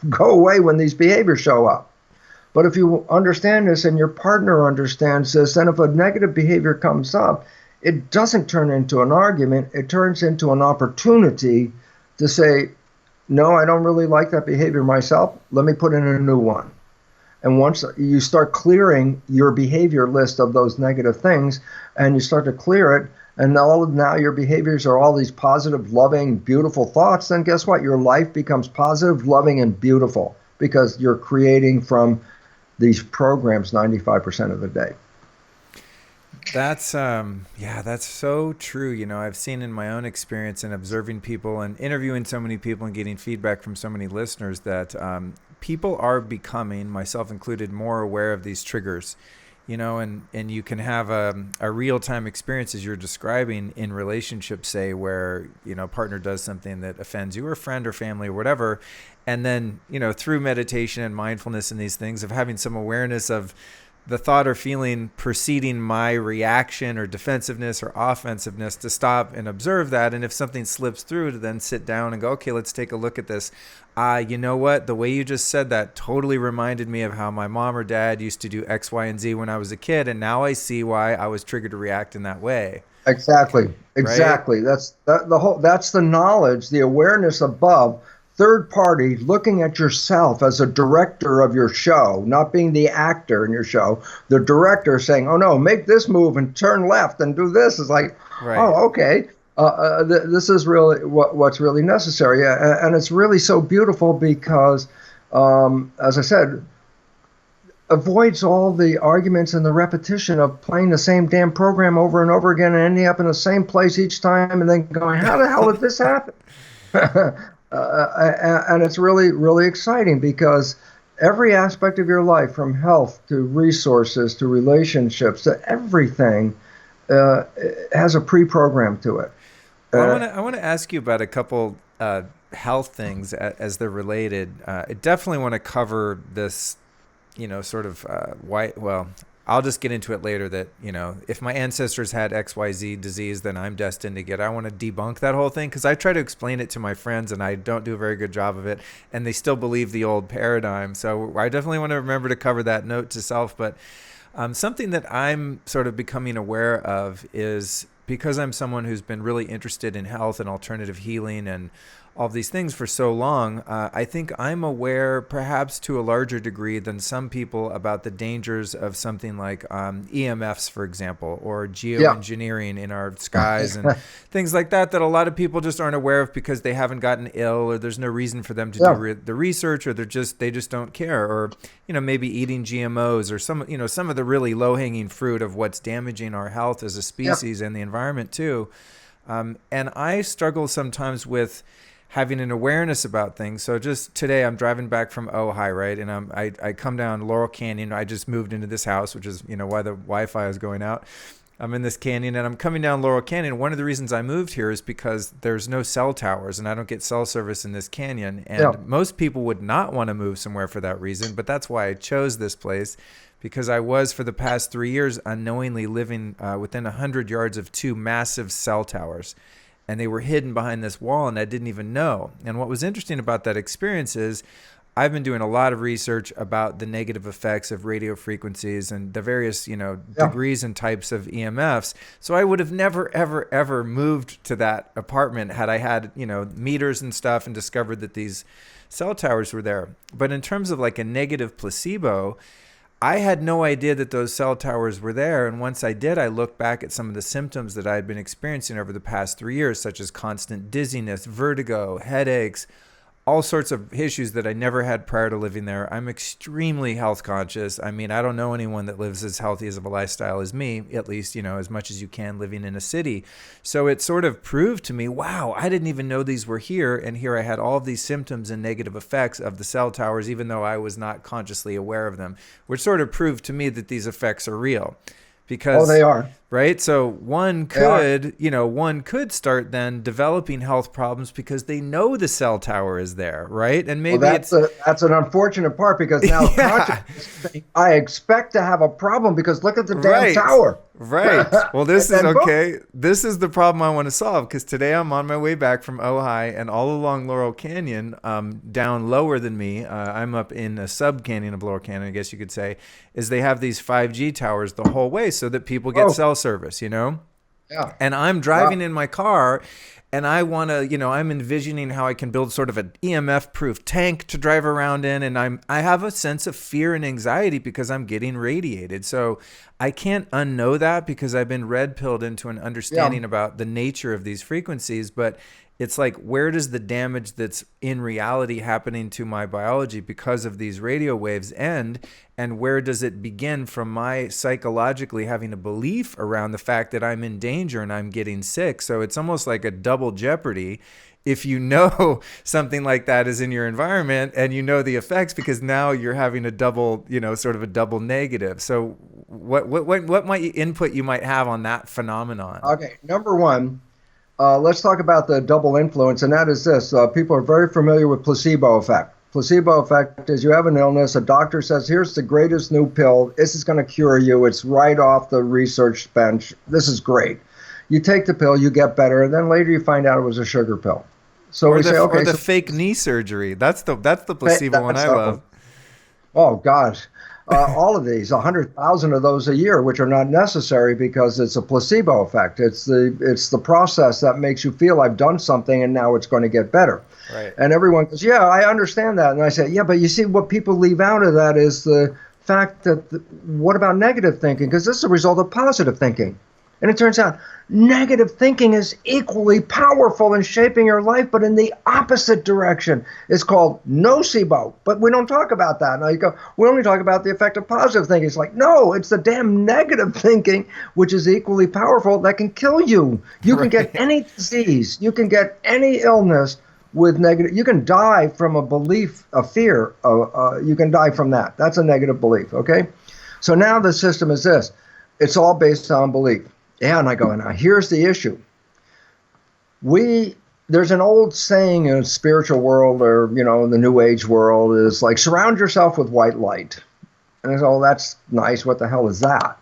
S2: go away when these behaviors show up. But if you understand this and your partner understands this, then if a negative behavior comes up, it doesn't turn into an argument. It turns into an opportunity to say, no, I don't really like that behavior myself. Let me put in a new one. And once you start clearing your behavior list of those negative things and you start to clear it, and now your behaviors are all these positive, loving, beautiful thoughts, then guess what? Your life becomes positive, loving, and beautiful because you're creating from these programs 95% of the day.
S1: That's so true. I've seen in my own experience and observing people and interviewing so many people and getting feedback from so many listeners that people are becoming, myself included, more aware of these triggers, and you can have a real-time experience as you're describing in relationships, say, where, partner does something that offends you or friend or family or whatever. And then, through meditation and mindfulness and these things of having some awareness of the thought or feeling preceding my reaction or defensiveness or offensiveness, to stop and observe that. And if something slips through, to then sit down and go, okay, let's take a look at this. You know what? The way you just said that totally reminded me of how my mom or dad used to do X, Y, and Z when I was a kid. And now I see why I was triggered to react in that way.
S2: Exactly.
S1: Right?
S2: That's the knowledge, the awareness above. Third party looking at yourself as a director of your show, not being the actor in your show, the director saying, oh no, make this move and turn left and do this. Is like, right. Oh, okay. This is really what's really necessary. And it's really so beautiful because, as I said, avoids all the arguments and the repetition of playing the same damn program over and over again and ending up in the same place each time and then going, how the hell did this happen? And it's really, really exciting because every aspect of your life, from health to resources to relationships to everything, has a pre-program to it.
S1: Well, I want to ask you about a couple health things as they're related. I definitely want to cover this, sort of why. Well, I'll just get into it later. That if my ancestors had XYZ disease, then I'm destined to get. I want to debunk that whole thing because I try to explain it to my friends, and I don't do a very good job of it, and they still believe the old paradigm. So I definitely want to remember to cover that note to self. But something that I'm sort of becoming aware of is, because I'm someone who's been really interested in health and alternative healing and all of these things for so long, I think I'm aware, perhaps to a larger degree than some people, about the dangers of something like EMFs, for example, or geoengineering in our skies and things like that a lot of people just aren't aware of because they haven't gotten ill, or there's no reason for them to do the research, or they just don't care, or maybe eating GMOs or some of the really low-hanging fruit of what's damaging our health as a species and the environment too. And I struggle sometimes with having an awareness about things. So just today I'm driving back from Ojai, right? And I come down Laurel Canyon. I just moved into this house, which is, why the Wi-Fi is going out. I'm in this canyon and I'm coming down Laurel Canyon. One of the reasons I moved here is because there's no cell towers and I don't get cell service in this canyon. And most people would not want to move somewhere for that reason, but that's why I chose this place, because I was, for the past 3 years, unknowingly living within 100 yards of two massive cell towers. And they were hidden behind this wall, and I didn't even know. And what was interesting about that experience is I've been doing a lot of research about the negative effects of radio frequencies and the various, degrees and types of EMFs. So I would have never, ever, ever moved to that apartment had I had, meters and stuff and discovered that these cell towers were there. But in terms of like a negative placebo, I had no idea that those cell towers were there. And once I did, I looked back at some of the symptoms that I had been experiencing over the past 3 years, such as constant dizziness, vertigo, headaches, all sorts of issues that I never had prior to living there. I'm extremely health conscious. I mean, I don't know anyone that lives as healthy as of a lifestyle as me, at least, as much as you can living in a city. So it sort of proved to me, wow, I didn't even know these were here. And here I had all of these symptoms and negative effects of the cell towers, even though I was not consciously aware of them, which sort of proved to me that these effects are real. Because,
S2: they are.
S1: Right? So one could start then developing health problems because they know the cell tower is there, right? And maybe
S2: that's an unfortunate part, because now consciousness, I expect to have a problem because look at the damn tower.
S1: Right. Well, this is okay. This is the problem I want to solve, because today I'm on my way back from Ojai, and all along Laurel Canyon, down lower than me, I'm up in a sub-canyon of Laurel Canyon, I guess you could say, is they have these 5G towers the whole way so that people get cell service, Yeah. And I'm driving in my car, and I want to, I'm envisioning how I can build sort of an EMF-proof tank to drive around in, and I have a sense of fear and anxiety because I'm getting radiated. So I can't unknow that because I've been red-pilled into an understanding about the nature of these frequencies, but it's like, where does the damage that's in reality happening to my biology because of these radio waves end? And where does it begin from my psychologically having a belief around the fact that I'm in danger and I'm getting sick? So it's almost like a double jeopardy if you know something like that is in your environment and you know the effects, because now you're having a double, sort of a double negative. So what might input you might have on that phenomenon?
S2: Okay, number one, let's talk about the double influence, and that is this. People are very familiar with placebo effect. Placebo effect is you have an illness, a doctor says, here's the greatest new pill. This is going to cure you. It's right off the research bench. This is great. You take the pill, you get better, and then later you find out it was a sugar pill. So we say, okay.
S1: Or the fake knee surgery. That's the placebo one I love.
S2: Oh, gosh. All of these, 100,000 of those a year, which are not necessary because it's a placebo effect. It's the process that makes you feel I've done something and now it's going to get better.
S1: Right.
S2: And everyone goes, yeah, I understand that. And I say, yeah, but you see, what people leave out of that is the fact that what about negative thinking? Because this is a result of positive thinking. And it turns out negative thinking is equally powerful in shaping your life, but in the opposite direction. It's called nocebo, but we don't talk about that. Now you go, we only talk about the effect of positive thinking. It's like, no, it's the damn negative thinking, which is equally powerful, that can kill you. You can get any disease, you can get any illness with negative. You can die from a belief, a fear. You can die from that. That's a negative belief, okay? So now the system is this. It's all based on belief. Yeah, and I go, now here's the issue. There's an old saying in the spiritual world, or in the New Age world, is like, surround yourself with white light. And I go, oh, that's nice. What the hell is that?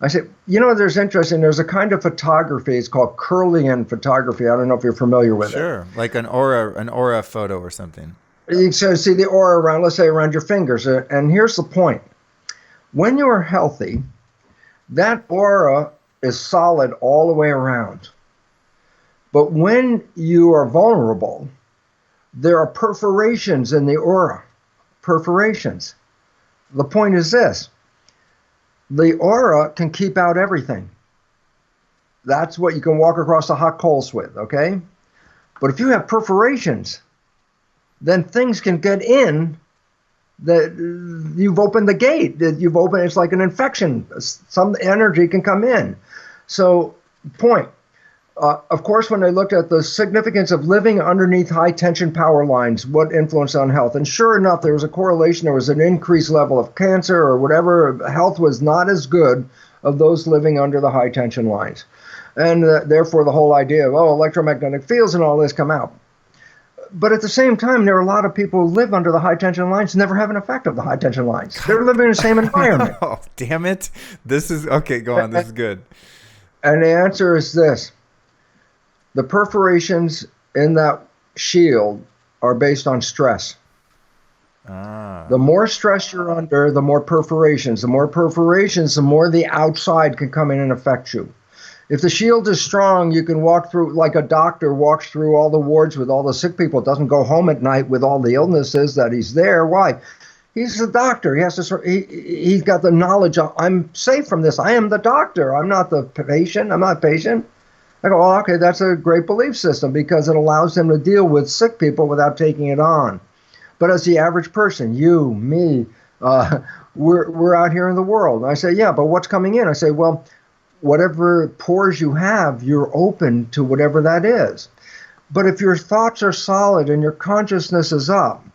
S2: I said, there's interesting. There's a kind of photography. It's called Kirlian photography. I don't know if you're familiar with it.
S1: Sure, like an aura photo or something.
S2: You can see the aura around, let's say, around your fingers. And here's the point. When you are healthy, that aura is solid all the way around. But when you are vulnerable, there are perforations in the aura. Perforations. The point is this. The aura can keep out everything. That's what you can walk across the hot coals with, okay? But if you have perforations, then things can get in. That you've opened the gate. It's like an infection. Some energy can come in. So, point. Of course, when they looked at the significance of living underneath high tension power lines, what influence on health? And sure enough, there was a correlation. There was an increased level of cancer or whatever. Health was not as good of those living under the high tension lines. And therefore, the whole idea of, electromagnetic fields and all this come out. But at the same time, there are a lot of people who live under the high tension lines and never have an effect of the high tension lines. They're living in the same environment.
S1: Oh, damn it. This is, okay, go on. This is good.
S2: And the answer is this. The perforations in that shield are based on stress. The more stress you're under, the more perforations. The more perforations, the more the outside can come in and affect you. If the shield is strong, you can walk through, like a doctor walks through all the wards with all the sick people, doesn't go home at night with all the illnesses that he's there. Why? He's a doctor. He has to. He's got the knowledge of, I'm safe from this. I am the doctor. I'm not the patient. I'm not a patient. I go, okay, that's a great belief system because it allows him to deal with sick people without taking it on. But as the average person, you, me, we're out here in the world. And I say, yeah, but what's coming in? I say, well, whatever pores you have, you're open to whatever that is. But if your thoughts are solid and your consciousness is up,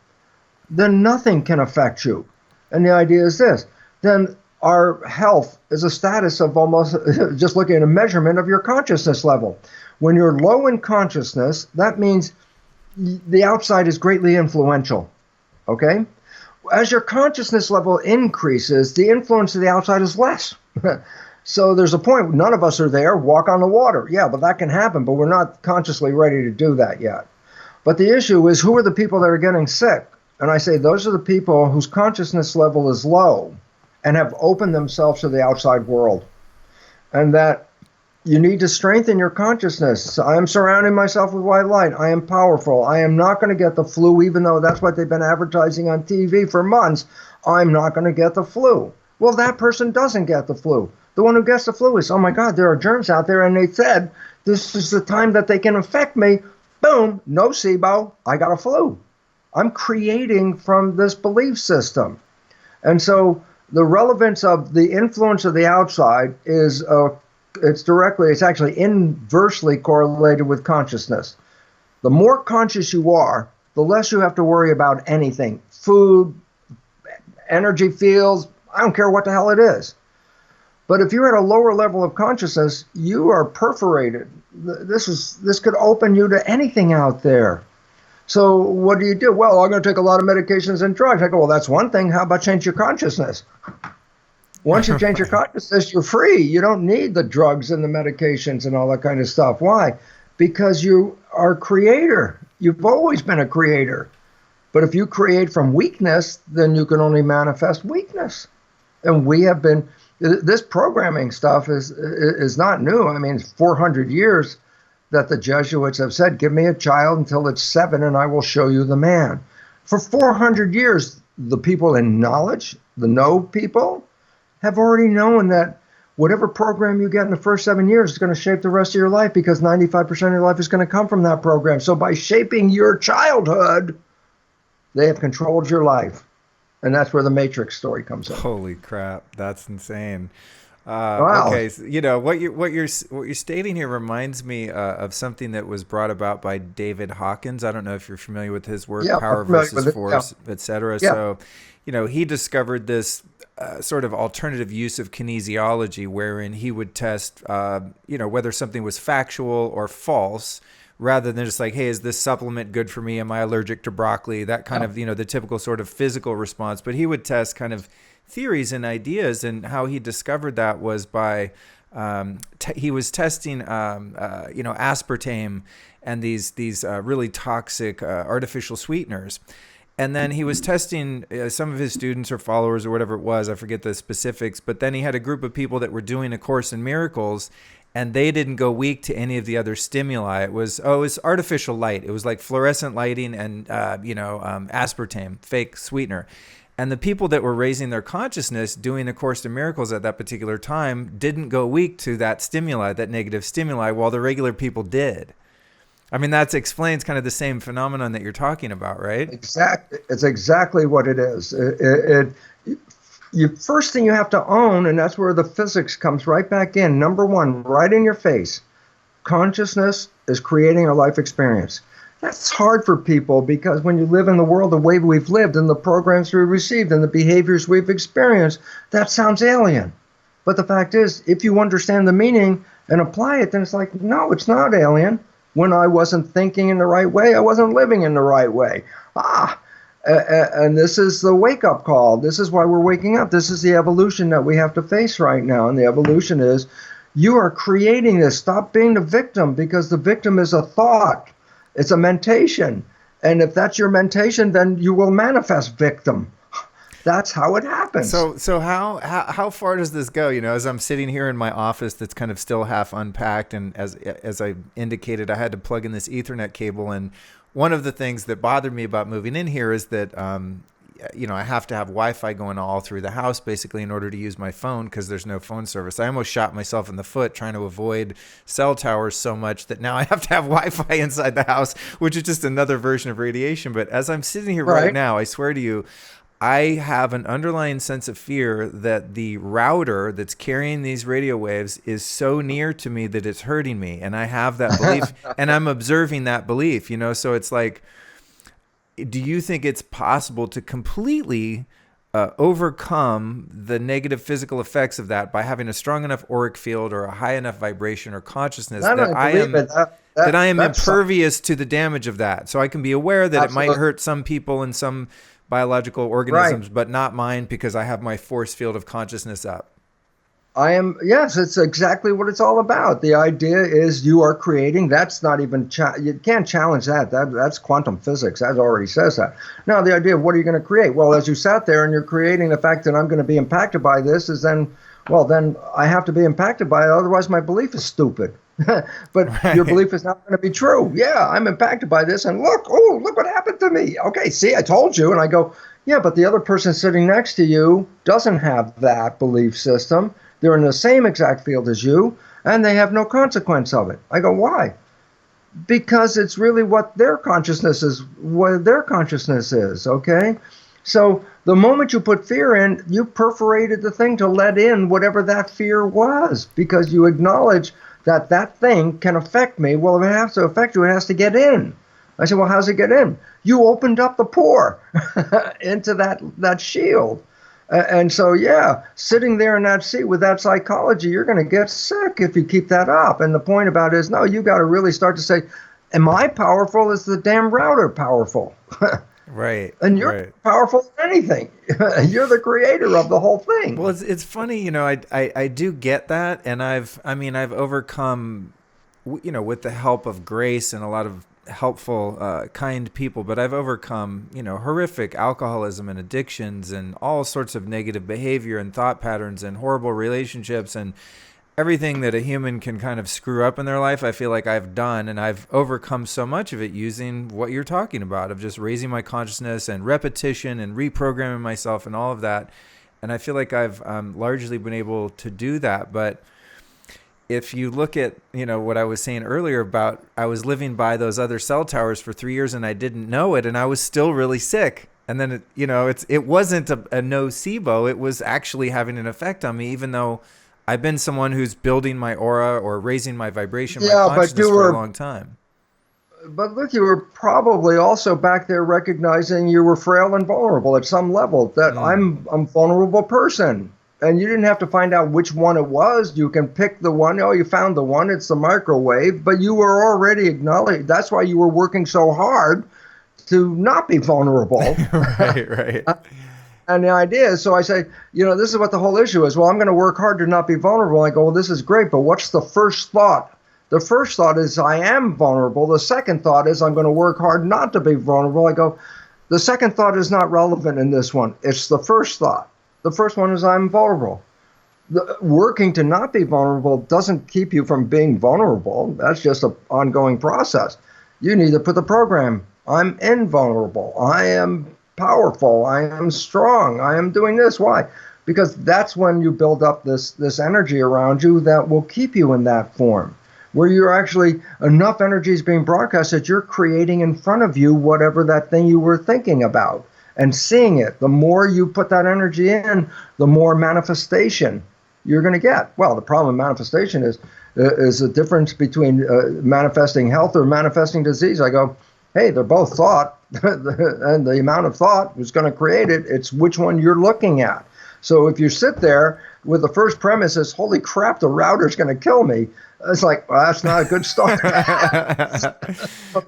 S2: then nothing can affect you. And the idea is this, then our health is a status of almost just looking at a measurement of your consciousness level. When you're low in consciousness, that means the outside is greatly influential, okay? As your consciousness level increases, the influence of the outside is less. So there's a point, none of us are there, walk on the water. Yeah, but that can happen, but we're not consciously ready to do that yet. But the issue is, who are the people that are getting sick? And I say those are the people whose consciousness level is low and have opened themselves to the outside world. And that you need to strengthen your consciousness. I am surrounding myself with white light. I am powerful. I am not going to get the flu, even though that's what they've been advertising on TV for months. I'm not going to get the flu. Well, that person doesn't get the flu. The one who gets the flu is, oh my God, there are germs out there, and they said this is the time that they can infect me. Boom, nocebo, I got a flu. I'm creating from this belief system. And so the relevance of the influence of the outside is, it's actually inversely correlated with consciousness. The more conscious you are, the less you have to worry about anything. Food, energy fields, I don't care what the hell it is. But if you're at a lower level of consciousness, you are perforated. This could open you to anything out there. So what do you do? Well, I'm going to take a lot of medications and drugs. I go, well, that's one thing. How about change your consciousness? Once you change your consciousness, you're free. You don't need the drugs and the medications and all that kind of stuff. Why? Because you are a creator. You've always been a creator. But if you create from weakness, then you can only manifest weakness. And we have been, this programming stuff is not new. I mean, it's 400 years that the Jesuits have said, give me a child until it's 7 and I will show you the man. For 400 years, the people in knowledge, the know people, have already known that whatever program you get in the first 7 years is going to shape the rest of your life, because 95% of your life is going to come from that program. So by shaping your childhood, they have controlled your life. And that's where the Matrix story comes in.
S1: Holy crap, that's insane.
S2: Wow.
S1: Okay, so, what you're stating here reminds me of something that was brought about by David Hawkins. I don't know if you're familiar with his work,
S2: Yeah,
S1: Power
S2: I'm familiar
S1: versus
S2: with it.
S1: Force, etc.
S2: Yeah.
S1: So, he discovered this sort of alternative use of kinesiology, wherein he would test, whether something was factual or false, rather than just like, hey, is this supplement good for me? Am I allergic to broccoli? That kind of, the typical sort of physical response. But he would test kind of theories and ideas, and how he discovered that was by he was testing aspartame and these really toxic artificial sweeteners. And then he was testing some of his students or followers or whatever it was. I forget the specifics. But then he had a group of people that were doing A Course in Miracles, and they didn't go weak to any of the other stimuli. It was artificial light. It was like fluorescent lighting and aspartame, fake sweetener. And the people that were raising their consciousness doing A Course in Miracles at that particular time didn't go weak to that stimuli, that negative stimuli, while the regular people did. I mean, that explains kind of the same phenomenon that you're talking about, right?
S2: Exactly. It's exactly what it is. First thing you have to own, and that's where the physics comes right back in. Number one, right in your face. Consciousness is creating a life experience. That's hard for people, because when you live in the world the way we've lived, and the programs we've received, and the behaviors we've experienced, that sounds alien. But the fact is, if you understand the meaning and apply it, then it's like, no, it's not alien. When I wasn't thinking in the right way, I wasn't living in the right way. And this is the wake-up call. This is why we're waking up. This is the evolution that we have to face right now. And the evolution is, you are creating this. Stop being the victim, because the victim is a thought. It's a mentation. And if that's your mentation, then you will manifest victim. That's how it happens.
S1: So how far does this go? As I'm sitting here in my office that's kind of still half unpacked, and as I indicated, I had to plug in this Ethernet cable. And one of the things that bothered me about moving in here is that I have to have Wi-Fi going all through the house basically in order to use my phone, because there's no phone service. I almost shot myself in the foot trying to avoid cell towers so much that now I have to have Wi-Fi inside the house, which is just another version of radiation. But as I'm sitting here right now, I swear to you, I have an underlying sense of fear that the router that's carrying these radio waves is so near to me that it's hurting me. And I have that belief, and I'm observing that belief, So it's like, do you think it's possible to completely overcome the negative physical effects of that by having a strong enough auric field or a high enough vibration or consciousness that I am impervious to the damage of that? So I can be aware that it might hurt some people and some biological organisms, but not mine, because I have my force field of consciousness up.
S2: Yes, it's exactly what it's all about. The idea is you are creating. That's not even, you can't challenge that. That's quantum physics. That already says that. Now, the idea of what are you going to create? Well, as you sat there and you're creating the fact that I'm going to be impacted by this, is then I have to be impacted by it. Otherwise, my belief is stupid. But your belief is not going to be true. Yeah, I'm impacted by this, and look what happened to me. Okay, see, I told you. And I go, yeah, but the other person sitting next to you doesn't have that belief system. They're in the same exact field as you, and they have no consequence of it. I go, why? Because it's really what their consciousness is, okay? So the moment you put fear in, you perforated the thing to let in whatever that fear was, because you acknowledge that thing can affect me. Well, if it has to affect you, it has to get in. I said, well, how's it get in? You opened up the pore into that shield. And so, sitting there in that seat with that psychology, you're going to get sick if you keep that up. And the point about it is, no, you got to really start to say, am I powerful? Is the damn router powerful?
S1: Right.
S2: And you're powerful than anything. You're the creator of the whole thing.
S1: Well, it's funny, I do get that. And I've overcome, with the help of grace and a lot of helpful, kind people, but I've overcome, horrific alcoholism and addictions and all sorts of negative behavior and thought patterns and horrible relationships and everything that a human can kind of screw up in their life. I feel like I've done, and I've overcome so much of it using what you're talking about, of just raising my consciousness and repetition and reprogramming myself and all of that. And I feel like I've largely been able to do that. But if you look at, what I was saying earlier about I was living by those other cell towers for 3 years and I didn't know it, and I was still really sick. And then, it wasn't a nocebo. It was actually having an effect on me, even though I've been someone who's building my aura or raising my vibration, my consciousness for a long time.
S2: But look, you were probably also back there recognizing you were frail and vulnerable at some level, that I'm a vulnerable person. And you didn't have to find out which one it was. You can pick the one. Oh, you found the one. It's the microwave. But you were already acknowledged. That's why you were working so hard to not be vulnerable.
S1: Right.
S2: And the idea is, so I say, this is what the whole issue is. Well, I'm going to work hard to not be vulnerable. I go, well, this is great. But what's the first thought? The first thought is I am vulnerable. The second thought is I'm going to work hard not to be vulnerable. I go, the second thought is not relevant in this one. It's the first thought. The first one is I'm vulnerable. Working to not be vulnerable doesn't keep you from being vulnerable. That's just an ongoing process. You need to put the program, I'm invulnerable. I am powerful. I am strong. I am doing this. Why? Because that's when you build up this energy around you that will keep you in that form, where you're actually, enough energy is being broadcast that you're creating in front of you whatever that thing you were thinking about. And seeing it, the more you put that energy in, the more manifestation you're going to get. Well, the problem with manifestation is the difference between manifesting health or manifesting disease. I go, hey, they're both thought, and the amount of thought is going to create it. It's which one you're looking at. So if you sit there with the first premise is, holy crap, the router's going to kill me, it's like, well, that's not a good start from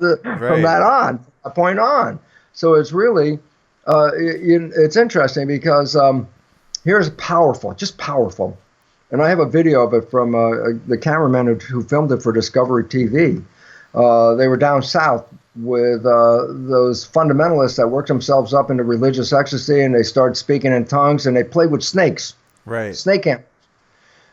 S2: that point on. So it's really... it's interesting because here's just powerful. And I have a video of it from the cameraman who filmed it for Discovery TV. They were down south with those fundamentalists that worked themselves up into religious ecstasy, and they started speaking in tongues, and they played with snakes.
S1: Right.
S2: Snake animals.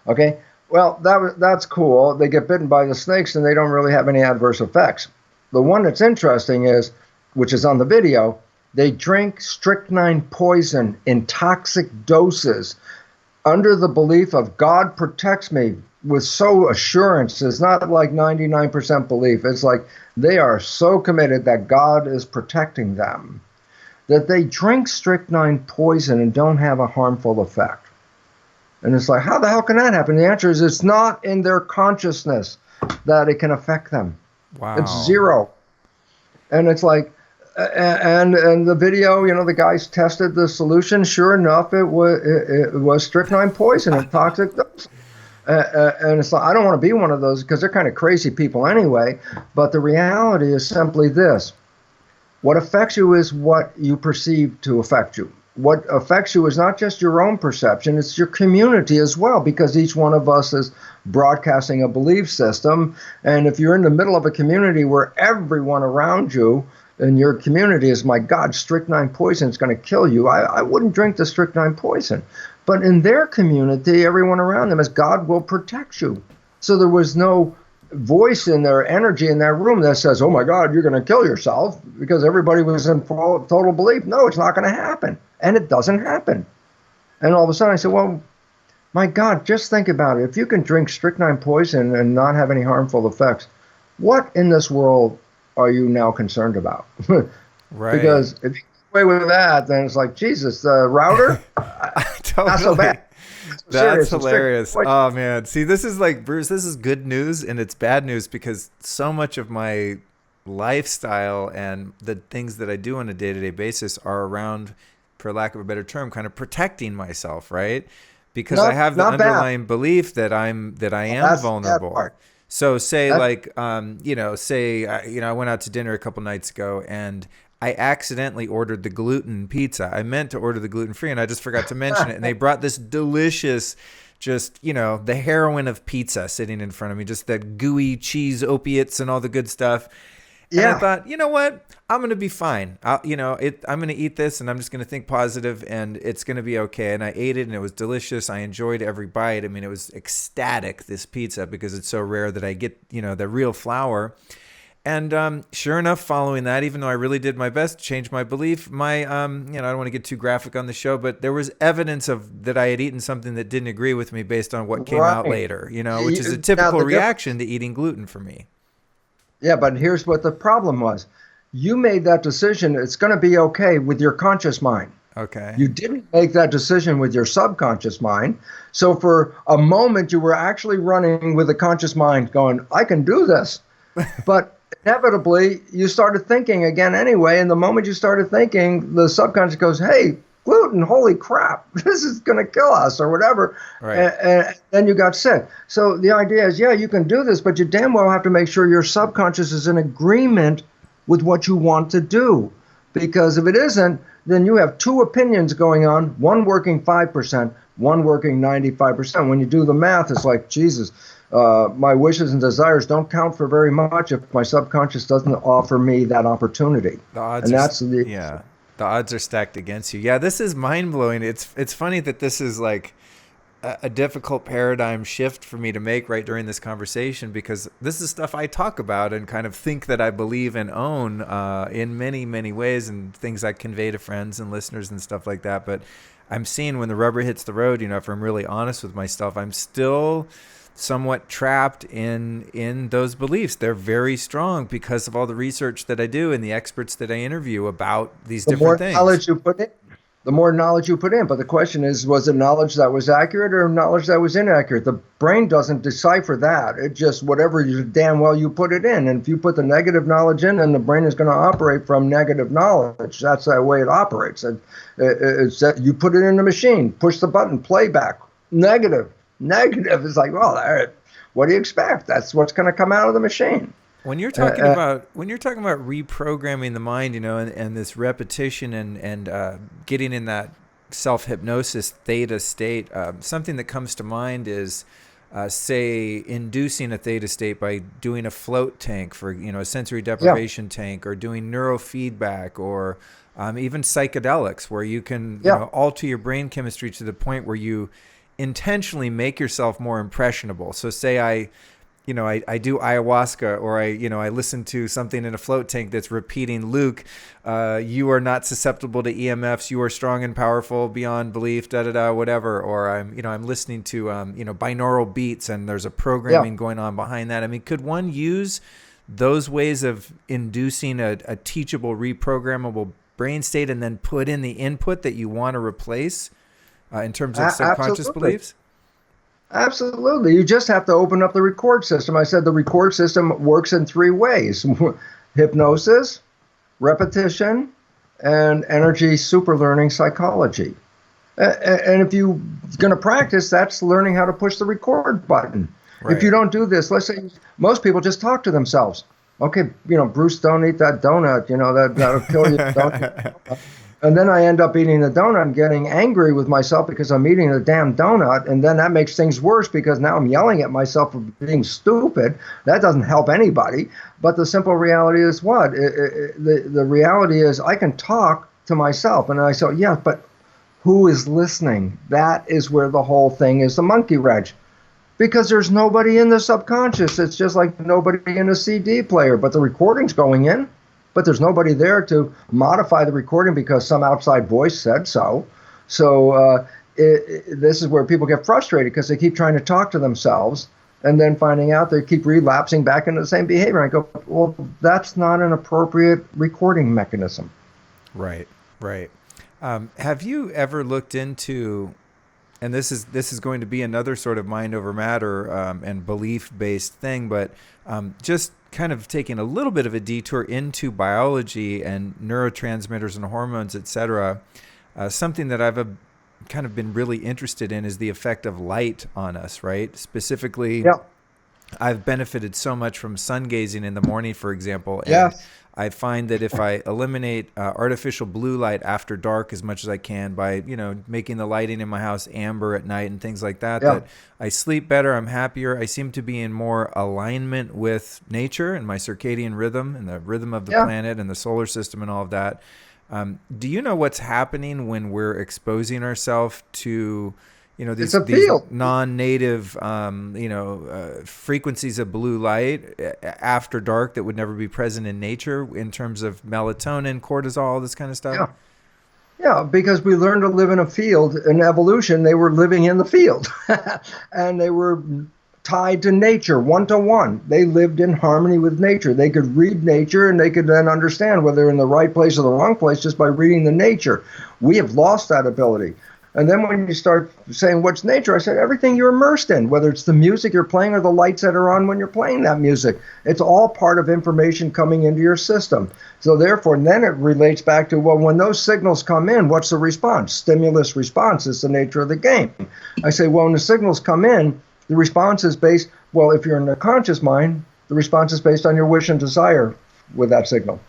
S2: Okay? Well, that's cool. They get bitten by the snakes, and they don't really have any adverse effects. The one that's interesting is, which is on the video, they drink strychnine poison in toxic doses under the belief of God protects me with so assurance. It's not like 99% belief. It's like they are so committed that God is protecting them that they drink strychnine poison and don't have a harmful effect. And it's like, how the hell can that happen? The answer is it's not in their consciousness that it can affect them.
S1: Wow.
S2: It's zero. And it's like, and the video, the guys tested the solution. Sure enough, it was strychnine poison and toxic dose. And it's like, I don't want to be one of those because they're kind of crazy people anyway. But the reality is simply this. What affects you is what you perceive to affect you. What affects you is not just your own perception, it's your community as well, because each one of us is broadcasting a belief system. And if you're in the middle of a community where everyone around you in your community is, my God, strychnine poison is going to kill you, I wouldn't drink the strychnine poison. But in their community, everyone around them is, God will protect you. So there was no voice in their energy in that room that says, oh my God, you're going to kill yourself, because everybody was in total belief. No, it's not going to happen. And it doesn't happen. And all of a sudden I said, well, my God, just think about it. If you can drink strychnine poison and not have any harmful effects, what in this world are you now concerned about?
S1: Right.
S2: Because if you get away with that, then it's like, Jesus, the router,
S1: totally.
S2: not so bad.
S1: That's hilarious. Oh man. See, this is like, Bruce, this is good news and it's bad news, because so much of my lifestyle and the things that I do on a day-to-day basis are around, for lack of a better term, kind of protecting myself, right? Because I have the underlying belief that I am vulnerable. So say I went out to dinner a couple nights ago and I accidentally ordered the gluten pizza. I meant to order the gluten-free and I just forgot to mention it. And they brought this delicious, just, the heroin of pizza sitting in front of me, just that gooey cheese opiates and all the good stuff. And I thought, you know what? I'm going to be fine. I'm going to eat this and I'm just going to think positive and it's going to be okay. And I ate it and it was delicious. I enjoyed every bite. I mean, it was ecstatic, this pizza, because it's so rare that I get, the real flour. And sure enough, following that, even though I really did my best to change my belief, I don't want to get too graphic on the show, but there was evidence of that I had eaten something that didn't agree with me based on what came out
S2: Right.
S1: later, which is a
S2: Now
S1: typical
S2: the difference.
S1: reaction to eating gluten for me.
S2: Yeah, but here's what the problem was. You made that decision. It's going to be okay with your conscious mind.
S1: Okay.
S2: You didn't make that decision with your subconscious mind. So for a moment, you were actually running with the conscious mind going, I can do this. But inevitably, you started thinking again anyway. And the moment you started thinking, the subconscious goes, hey, gluten, holy crap, this is going to kill us or whatever.
S1: Right.
S2: And then you got sick. So the idea is, yeah, you can do this, but you damn well have to make sure your subconscious is in agreement with what you want to do. Because if it isn't, then you have two opinions going on, one working 5%, one working 95%. When you do the math, it's like, Jesus, my wishes and desires don't count for very much if my subconscious doesn't offer me that opportunity.
S1: The odds
S2: And
S1: are,
S2: that's the
S1: yeah, the odds are stacked against you. Yeah, this is mind blowing. It's funny that this is like a difficult paradigm shift for me to make right during this conversation, because this is stuff I talk about and kind of think that I believe and own in many, many ways, and things I convey to friends and listeners and stuff like that. But I'm seeing when the rubber hits the road, if I'm really honest with myself, I'm still somewhat trapped in those beliefs. They're very strong because of all the research that I do and the experts that I interview about these
S2: the more
S1: different things.
S2: knowledge you put in, the more knowledge you put in. But the question is, was it knowledge that was accurate or knowledge that was inaccurate? The brain doesn't decipher that. It just whatever you damn well you put it in. And if you put the negative knowledge in, then the brain is going to operate from negative knowledge. That's the way it operates. It's that you put it in the machine, push the button, playback, negative. Negative is like, well, what do you expect? That's what's going to come out of the machine.
S1: When you're talking about reprogramming the mind, and this repetition and getting in that self-hypnosis theta state, something that comes to mind is, say, inducing a theta state by doing a float tank for a sensory deprivation tank, or doing neurofeedback, or even psychedelics, where you can alter your brain chemistry to the point where you intentionally make yourself more impressionable. So say I do ayahuasca, or I listen to something in a float tank that's repeating, Luke, you are not susceptible to EMFs. You are strong and powerful beyond belief, whatever. Or I'm listening to, binaural beats, and there's a programming going on behind that. I mean, could one use those ways of inducing a teachable, reprogrammable brain state and then put in the input that you want to replace in terms of subconscious beliefs?
S2: Absolutely. You just have to open up the record system. I said the record system works in three ways: hypnosis, repetition, and energy superlearning psychology. And if you're going to practice, that's learning how to push the record button. Right. If you don't do this, let's say most people just talk to themselves. Okay, Bruce, don't eat that donut. That'll kill you. Don't eat that. And then I end up eating the donut and getting angry with myself because I'm eating the damn donut. And then that makes things worse because now I'm yelling at myself for being stupid. That doesn't help anybody. But the simple reality is what? The reality is I can talk to myself. And I say, yeah, but who is listening? That is where the whole thing is the monkey wrench. Because there's nobody in the subconscious. It's just like nobody in a CD player. But the recording's going in. But there's nobody there to modify the recording because some outside voice said so. So this is where people get frustrated because they keep trying to talk to themselves and then finding out they keep relapsing back into the same behavior. I go, well, that's not an appropriate recording mechanism.
S1: Right. Have you ever looked into, and this is going to be another sort of mind over matter and belief-based thing, but just kind of taking a little bit of a detour into biology and neurotransmitters and hormones, etc. Something that I've kind of been really interested in is the effect of light on us, right? Specifically, I've benefited so much from sun gazing in the morning, for example. And
S2: yes.
S1: I find that if I eliminate artificial blue light after dark as much as I can by, making the lighting in my house amber at night and things like that, that I sleep better, I'm happier, I seem to be in more alignment with nature and my circadian rhythm and the rhythm of the planet and the solar system and all of that. Do you know what's happening when we're exposing ourselves to
S2: It's a
S1: these
S2: field.
S1: non-native frequencies of blue light after dark that would never be present in nature in terms of melatonin, cortisol, this kind of stuff.
S2: Yeah. Yeah, because we learned to live in a field. In evolution, they were living in the field and they were tied to nature, one to one. They lived in harmony with nature. They could read nature and they could then understand whether they're in the right place or the wrong place just by reading the nature. We have lost that ability. And then when you start saying, what's nature? I said, everything you're immersed in, whether it's the music you're playing or the lights that are on when you're playing that music. It's all part of information coming into your system. So therefore, then it relates back to, well, when those signals come in, what's the response? Stimulus response is the nature of the game. I say, well, when the signals come in, the response is based, well, if you're in the conscious mind, the response is based on your wish and desire with that signal.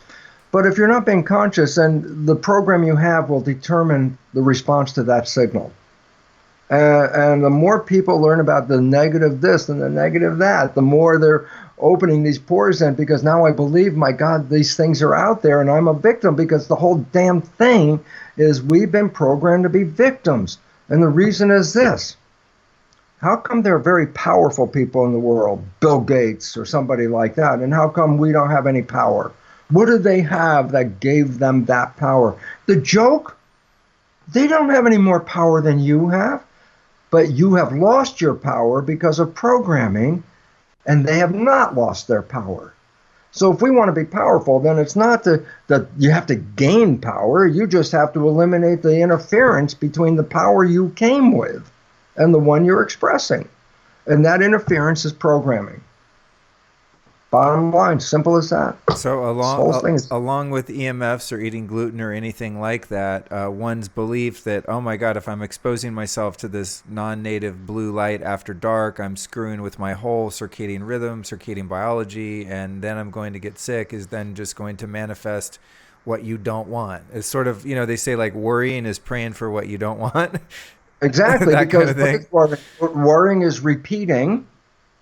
S2: But if you're not being conscious, then the program you have will determine the response to that signal. And the more people learn about the negative this and the negative that, the more they're opening these pores in, because now I believe, my God, these things are out there and I'm a victim, because the whole damn thing is we've been programmed to be victims. And the reason is this. How come there are very powerful people in the world, Bill Gates or somebody like that, and how come we don't have any power? What do they have that gave them that power? The joke? They don't have any more power than you have, but you have lost your power because of programming, and they have not lost their power. So if we want to be powerful, then it's not that you have to gain power. You just have to eliminate the interference between the power you came with and the one you're expressing. And that interference is programming. Bottom line, simple as that.
S1: So along with EMFs or eating gluten or anything like that, one's belief that, oh my God, if I'm exposing myself to this non-native blue light after dark, I'm screwing with my whole circadian rhythm, circadian biology, and then I'm going to get sick, is then just going to manifest what you don't want. It's sort of, they say like worrying is praying for what you don't want.
S2: Exactly, because kind of worrying is repeating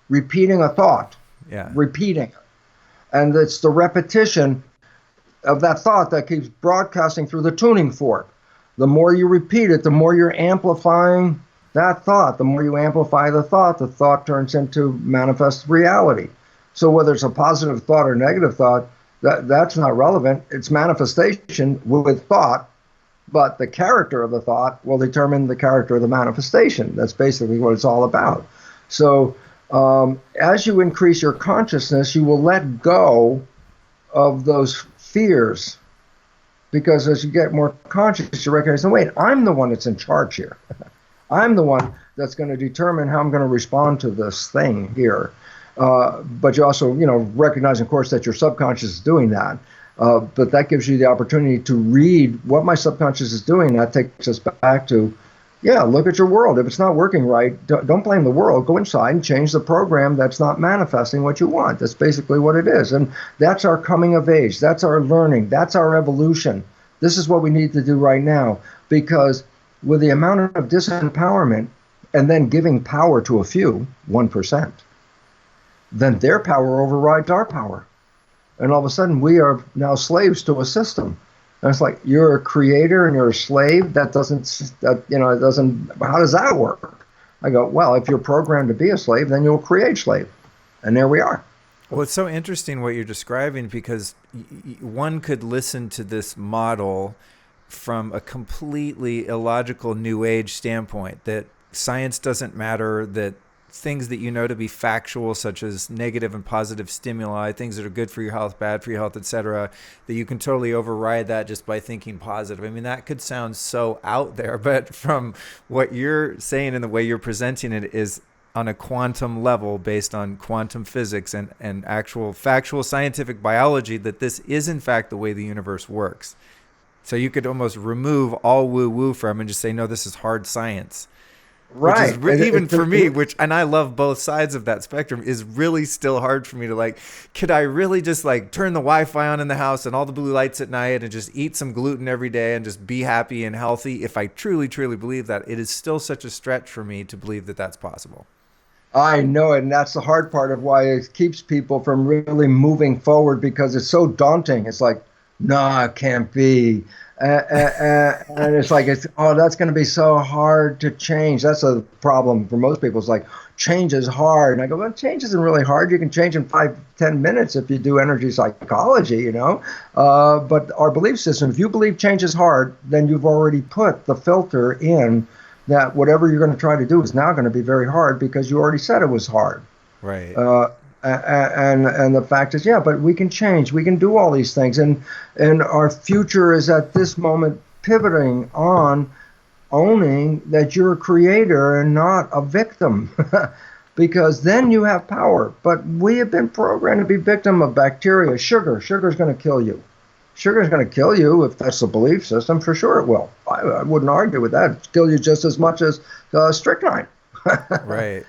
S2: a thought.
S1: Yeah.
S2: Repeating. And it's the repetition of that thought that keeps broadcasting through the tuning fork. The more you repeat it, the more you're amplifying that thought. The more you amplify the thought turns into manifest reality. So whether it's a positive thought or negative thought, that's not relevant. It's manifestation with thought, but the character of the thought will determine the character of the manifestation. That's basically what it's all about. So as you increase your consciousness, you will let go of those fears, because as you get more conscious, you recognize, wait, I'm the one that's in charge here. I'm the one that's going to determine how I'm going to respond to this thing here. But you also, recognize, of course, that your subconscious is doing that. But that gives you the opportunity to read what my subconscious is doing. That takes us back to, look at your world. If it's not working right, don't blame the world. Go inside and change the program that's not manifesting what you want. That's basically what it is. And that's our coming of age. That's our learning. That's our evolution. This is what we need to do right now. Because with the amount of disempowerment and then giving power to a few, 1%, then their power overrides our power. And all of a sudden, we are now slaves to a system. And it's like, you're a creator and you're a slave. It doesn't, how does that work? I go, well, if you're programmed to be a slave, then you'll create slave. And there we are.
S1: Well, it's so interesting what you're describing, because one could listen to this model from a completely illogical New Age standpoint, that science doesn't matter, that things that to be factual, such as negative and positive stimuli, things that are good for your health, bad for your health, etc., that you can totally override that just by thinking positive. I mean, that could sound so out there, but from what you're saying and the way you're presenting it is on a quantum level, based on quantum physics and actual factual scientific biology, that this is in fact the way the universe works. So you could almost remove all woo-woo from and just say, no, this is hard science.
S2: Right.
S1: Which is even for me, and I love both sides of that spectrum, is really still hard for me to could I really just turn the Wi-Fi on in the house and all the blue lights at night and just eat some gluten every day and just be happy and healthy? If I truly, truly believe that, it is still such a stretch for me to believe that that's possible.
S2: I know it, and that's the hard part of why it keeps people from really moving forward, because it's so daunting. It's like, No, it can't be. And it's like, oh, that's going to be so hard to change. That's a problem for most people. It's like, change is hard. And I go, well, change isn't really hard. You can change in 5, 10 minutes if you do energy psychology, But our belief system, if you believe change is hard, then you've already put the filter in that whatever you're going to try to do is now going to be very hard because you already said it was hard.
S1: Right.
S2: And the fact is, yeah, but we can change. We can do all these things, and our future is at this moment pivoting on owning that you're a creator and not a victim, because then you have power. But we have been programmed to be victim of bacteria. Sugar is going to kill you. Sugar is going to kill you if that's the belief system. For sure, it will. I wouldn't argue with that. It'll kill you just as much as strychnine.
S1: Right.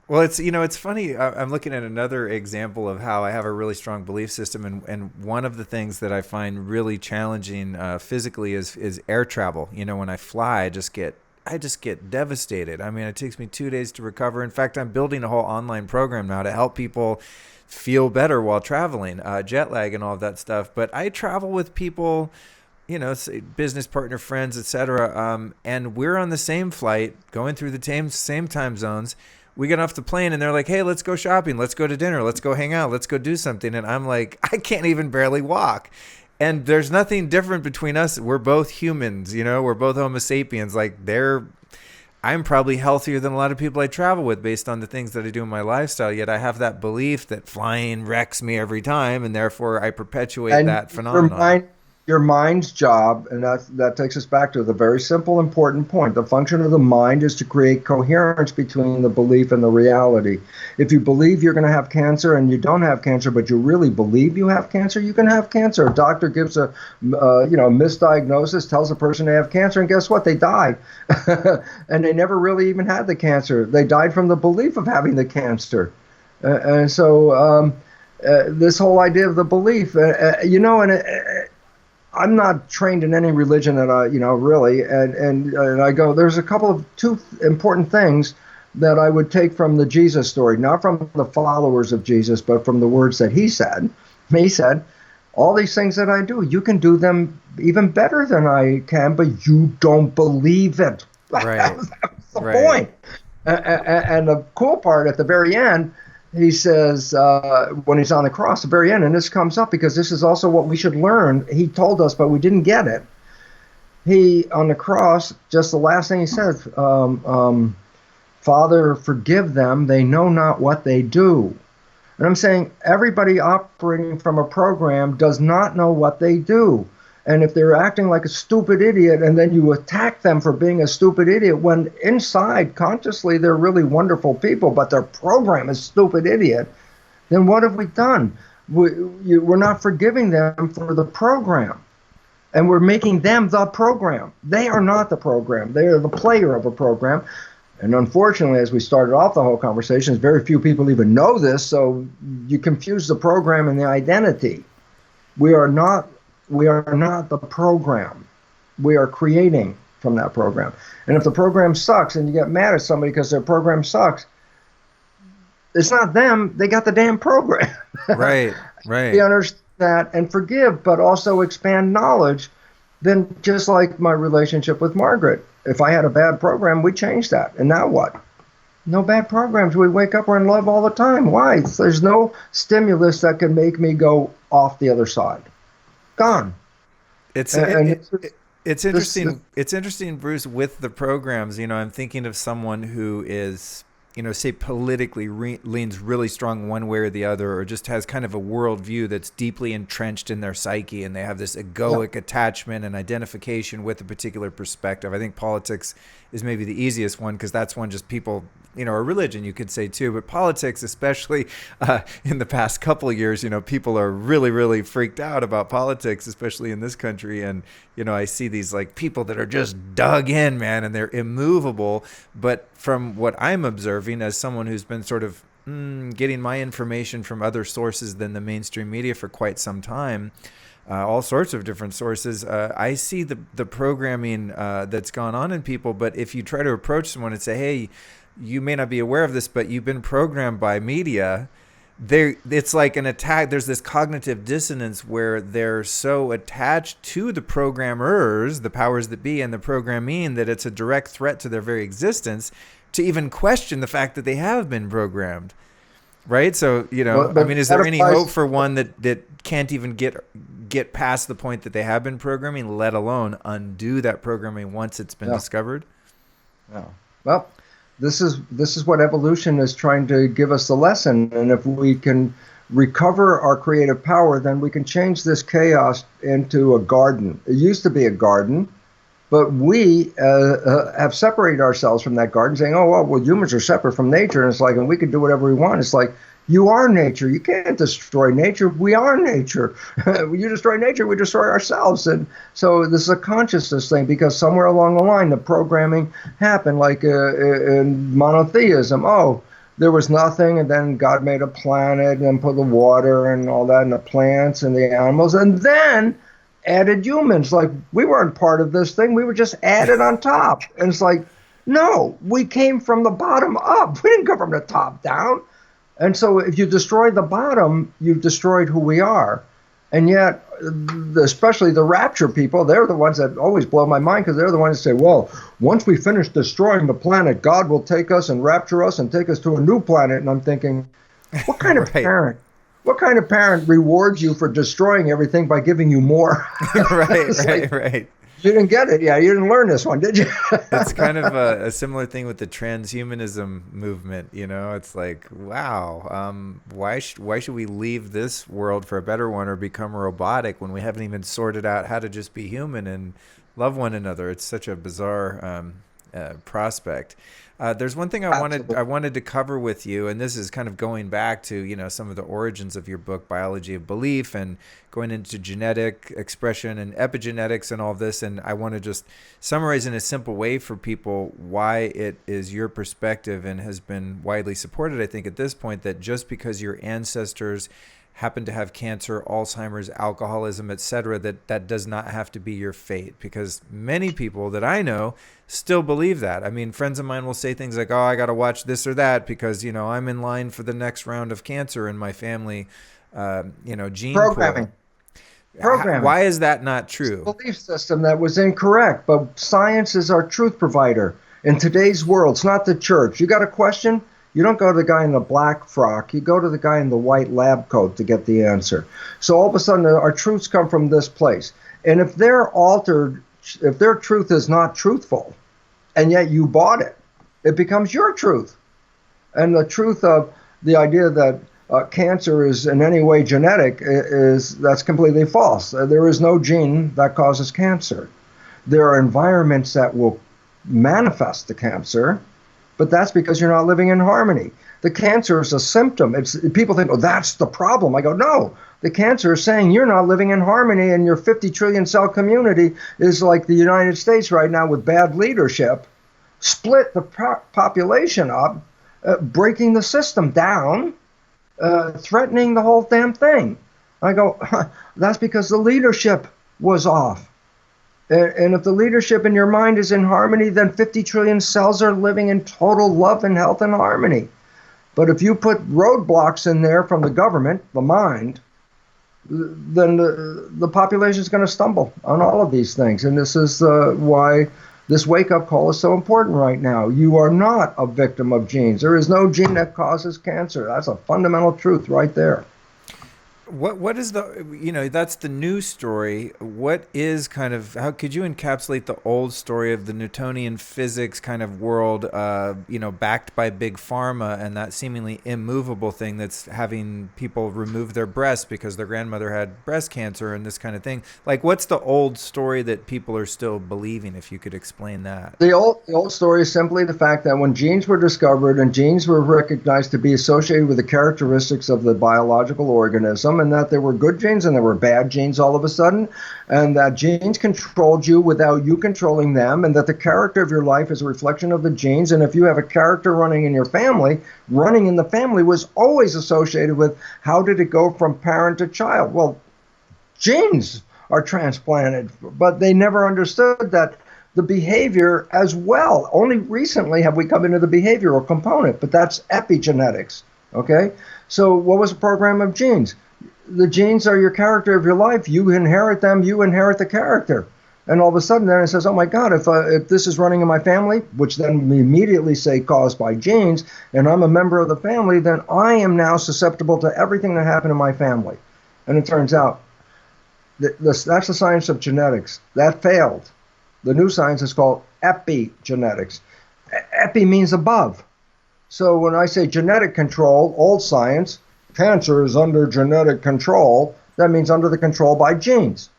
S1: Well, it's funny. I'm looking at another example of how I have a really strong belief system, and one of the things that I find really challenging physically is air travel. When I fly, I just get devastated. I mean, it takes me 2 days to recover. In fact, I'm building a whole online program now to help people feel better while traveling, jet lag and all of that stuff. But I travel with people, say business partner, friends, etc. And we're on the same flight, going through the same time zones. We get off the plane and they're like, hey, let's go shopping. Let's go to dinner. Let's go hang out. Let's go do something. And I'm like, I can't even barely walk. And there's nothing different between us. We're both humans, we're both Homo sapiens. Like I'm probably healthier than a lot of people I travel with based on the things that I do in my lifestyle. Yet I have that belief that flying wrecks me every time. And therefore I perpetuate that phenomenon.
S2: Your mind's job, and that takes us back to the very simple, important point. The function of the mind is to create coherence between the belief and the reality. If you believe you're going to have cancer and you don't have cancer, but you really believe you have cancer, you can have cancer. A doctor gives a misdiagnosis, tells a person they have cancer, and guess what? They die. And they never really even had the cancer. They died from the belief of having the cancer. And so this whole idea of the belief, I'm not trained in any religion that really, and I go, there's a couple of two important things that I would take from the Jesus story, not from the followers of Jesus, but from the words that he said. He said, all these things that I do, you can do them even better than I can, but you don't believe it.
S1: Right.
S2: That's the point. And the cool part at the very end, he says, when he's on the cross, at the very end, and this comes up because this is also what we should learn. He told us, but we didn't get it. He, on the cross, just the last thing he says, Father, forgive them. They know not what they do. And I'm saying everybody operating from a program does not know what they do. And if they're acting like a stupid idiot and then you attack them for being a stupid idiot, when inside, consciously, they're really wonderful people, but their program is stupid idiot, then what have we done? We're not forgiving them for the program. And we're making them the program. They are not the program. They are the player of a program. And unfortunately, as we started off the whole conversation, very few people even know this, so you confuse the program and the identity. We are not the program. We are creating from that program. And if the program sucks and you get mad at somebody because their program sucks, it's not them. They got the damn program.
S1: Right.
S2: We understand that and forgive, but also expand knowledge. Then just like my relationship with Margaret, if I had a bad program, we changed that. And now what? No bad programs. We wake up, we're in love all the time. Why? There's no stimulus that can make me go off the other side. Gone.
S1: It's interesting. It's interesting, Bruce, with the programs. I'm thinking of someone who is, say politically leans really strong one way or the other, or just has kind of a worldview that's deeply entrenched in their psyche, and they have this egoic attachment and identification with a particular perspective. I think politics is maybe the easiest one because that's one just people, or religion, you could say too. But politics, especially in the past couple of years, people are really, really freaked out about politics, especially in this country. And, I see these like people that are just dug in, man, and they're immovable. But from what I'm observing as someone who's been sort of getting my information from other sources than the mainstream media for quite some time, all sorts of different sources, I see the programming that's gone on in people. But if you try to approach someone and say, hey, you may not be aware of this, but you've been programmed by media, it's like an attack. There's this cognitive dissonance where they're so attached to the programmers, the powers that be, and the programming, that it's a direct threat to their very existence to even question the fact that they have been programmed. Right. So, I mean, is there any hope for one that can't even get past the point that they have been programming, let alone undo that programming once it's been discovered?
S2: Yeah. Well, this is what evolution is trying to give us the lesson. And if we can recover our creative power, then we can change this chaos into a garden. It used to be a garden, but we have separated ourselves from that garden, saying, oh, well, humans are separate from nature. And it's like, and we can do whatever we want. It's like, you are nature. You can't destroy nature. We are nature. You destroy nature, we destroy ourselves. And so this is a consciousness thing, because somewhere along the line, the programming happened, like in monotheism. Oh, there was nothing, and then God made a planet and put the water and all that, and the plants and the animals, and then added humans. Like, we weren't part of this thing. We were just added on top. And it's like, no, we came from the bottom up. We didn't come from the top down. And so if you destroy the bottom, you've destroyed who we are. And yet, especially the rapture people, they're the ones that always blow my mind, because they're the ones that say, well, once we finish destroying the planet, God will take us and rapture us and take us to a new planet. And I'm thinking, what kind of parent? What kind of parent rewards you for destroying everything by giving you more?
S1: Right.
S2: You didn't get it. Yeah, you didn't learn this one, did you?
S1: It's kind of a similar thing with the transhumanism movement. It's like, wow, why should we leave this world for a better one or become robotic when we haven't even sorted out how to just be human and love one another? It's such a bizarre prospect. There's one thing I wanted to cover with you, and this is kind of going back to some of the origins of your book, Biology of Belief, and going into genetic expression and epigenetics and all of this. And I want to just summarize in a simple way for people why it is your perspective, and has been widely supported, I think, at this point, that just because your ancestors happen to have cancer, Alzheimer's, alcoholism, etc., that does not have to be your fate. Because many people that I know still believe that. I mean, friends of mine will say things like, oh, I got to watch this or that because, I'm in line for the next round of cancer in my family, gene
S2: programming. Programming.
S1: Why is that not true?
S2: It's a belief system that was incorrect, but science is our truth provider in today's world. It's not the church. You got a question? You don't go to the guy in the black frock. You go to the guy in the white lab coat to get the answer. So all of a sudden, our truths come from this place. And if they're altered, if their truth is not truthful, and yet you bought it, it becomes your truth. And the truth of the idea that cancer is in any way genetic that's completely false. There is no gene that causes cancer. There are environments that will manifest the cancer, but that's because you're not living in harmony. The cancer is a symptom. People think, oh, that's the problem. I go, no. The cancer is saying you're not living in harmony, and your 50 trillion cell community is like the United States right now with bad leadership, split the population up, breaking the system down, threatening the whole damn thing. I go, that's because the leadership was off. And if the leadership in your mind is in harmony, then 50 trillion cells are living in total love and health and harmony. But if you put roadblocks in there from the government, the mind, then the population is going to stumble on all of these things. And this is why this wake-up call is so important right now. You are not a victim of genes. There is no gene that causes cancer. That's a fundamental truth right there.
S1: What is the, that's the new story. What is how could you encapsulate the old story of the Newtonian physics kind of world, backed by big pharma, and that seemingly immovable thing that's having people remove their breasts because their grandmother had breast cancer and this kind of thing? Like, what's the old story that people are still believing, if you could explain that?
S2: The old story is simply the fact that when genes were discovered and genes were recognized to be associated with the characteristics of the biological organism, and that there were good genes and there were bad genes all of a sudden, and that genes controlled you without you controlling them, and that the character of your life is a reflection of the genes. And if you have a character running in your family, running in the family was always associated with how did it go from parent to child. Well, genes are transplanted, but they never understood that the behavior as well. Only recently have we come into the behavioral component, but that's epigenetics. Okay? So what was the program of genes? The genes are your character of your life. You inherit them, you inherit the character. And all of a sudden then it says, oh my God, if this is running in my family, which then we immediately say caused by genes, and I'm a member of the family, then I am now susceptible to everything that happened in my family. And it turns out that's the science of genetics. That failed. The new science is called epigenetics. Epi means above. So when I say genetic control, old science, cancer is under genetic control, that means under the control by genes.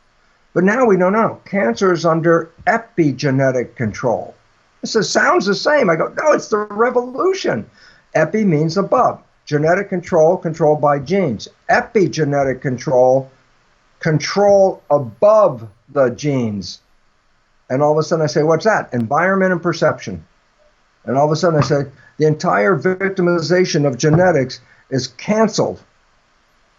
S2: But now we don't know. Cancer is under epigenetic control. This sounds the same. I go, no, it's the revolution. Epi means above. Genetic control, controlled by genes. Epigenetic control, control above the genes. And all of a sudden I say, what's that? Environment and perception. And all of a sudden I say, the entire victimization of genetics is canceled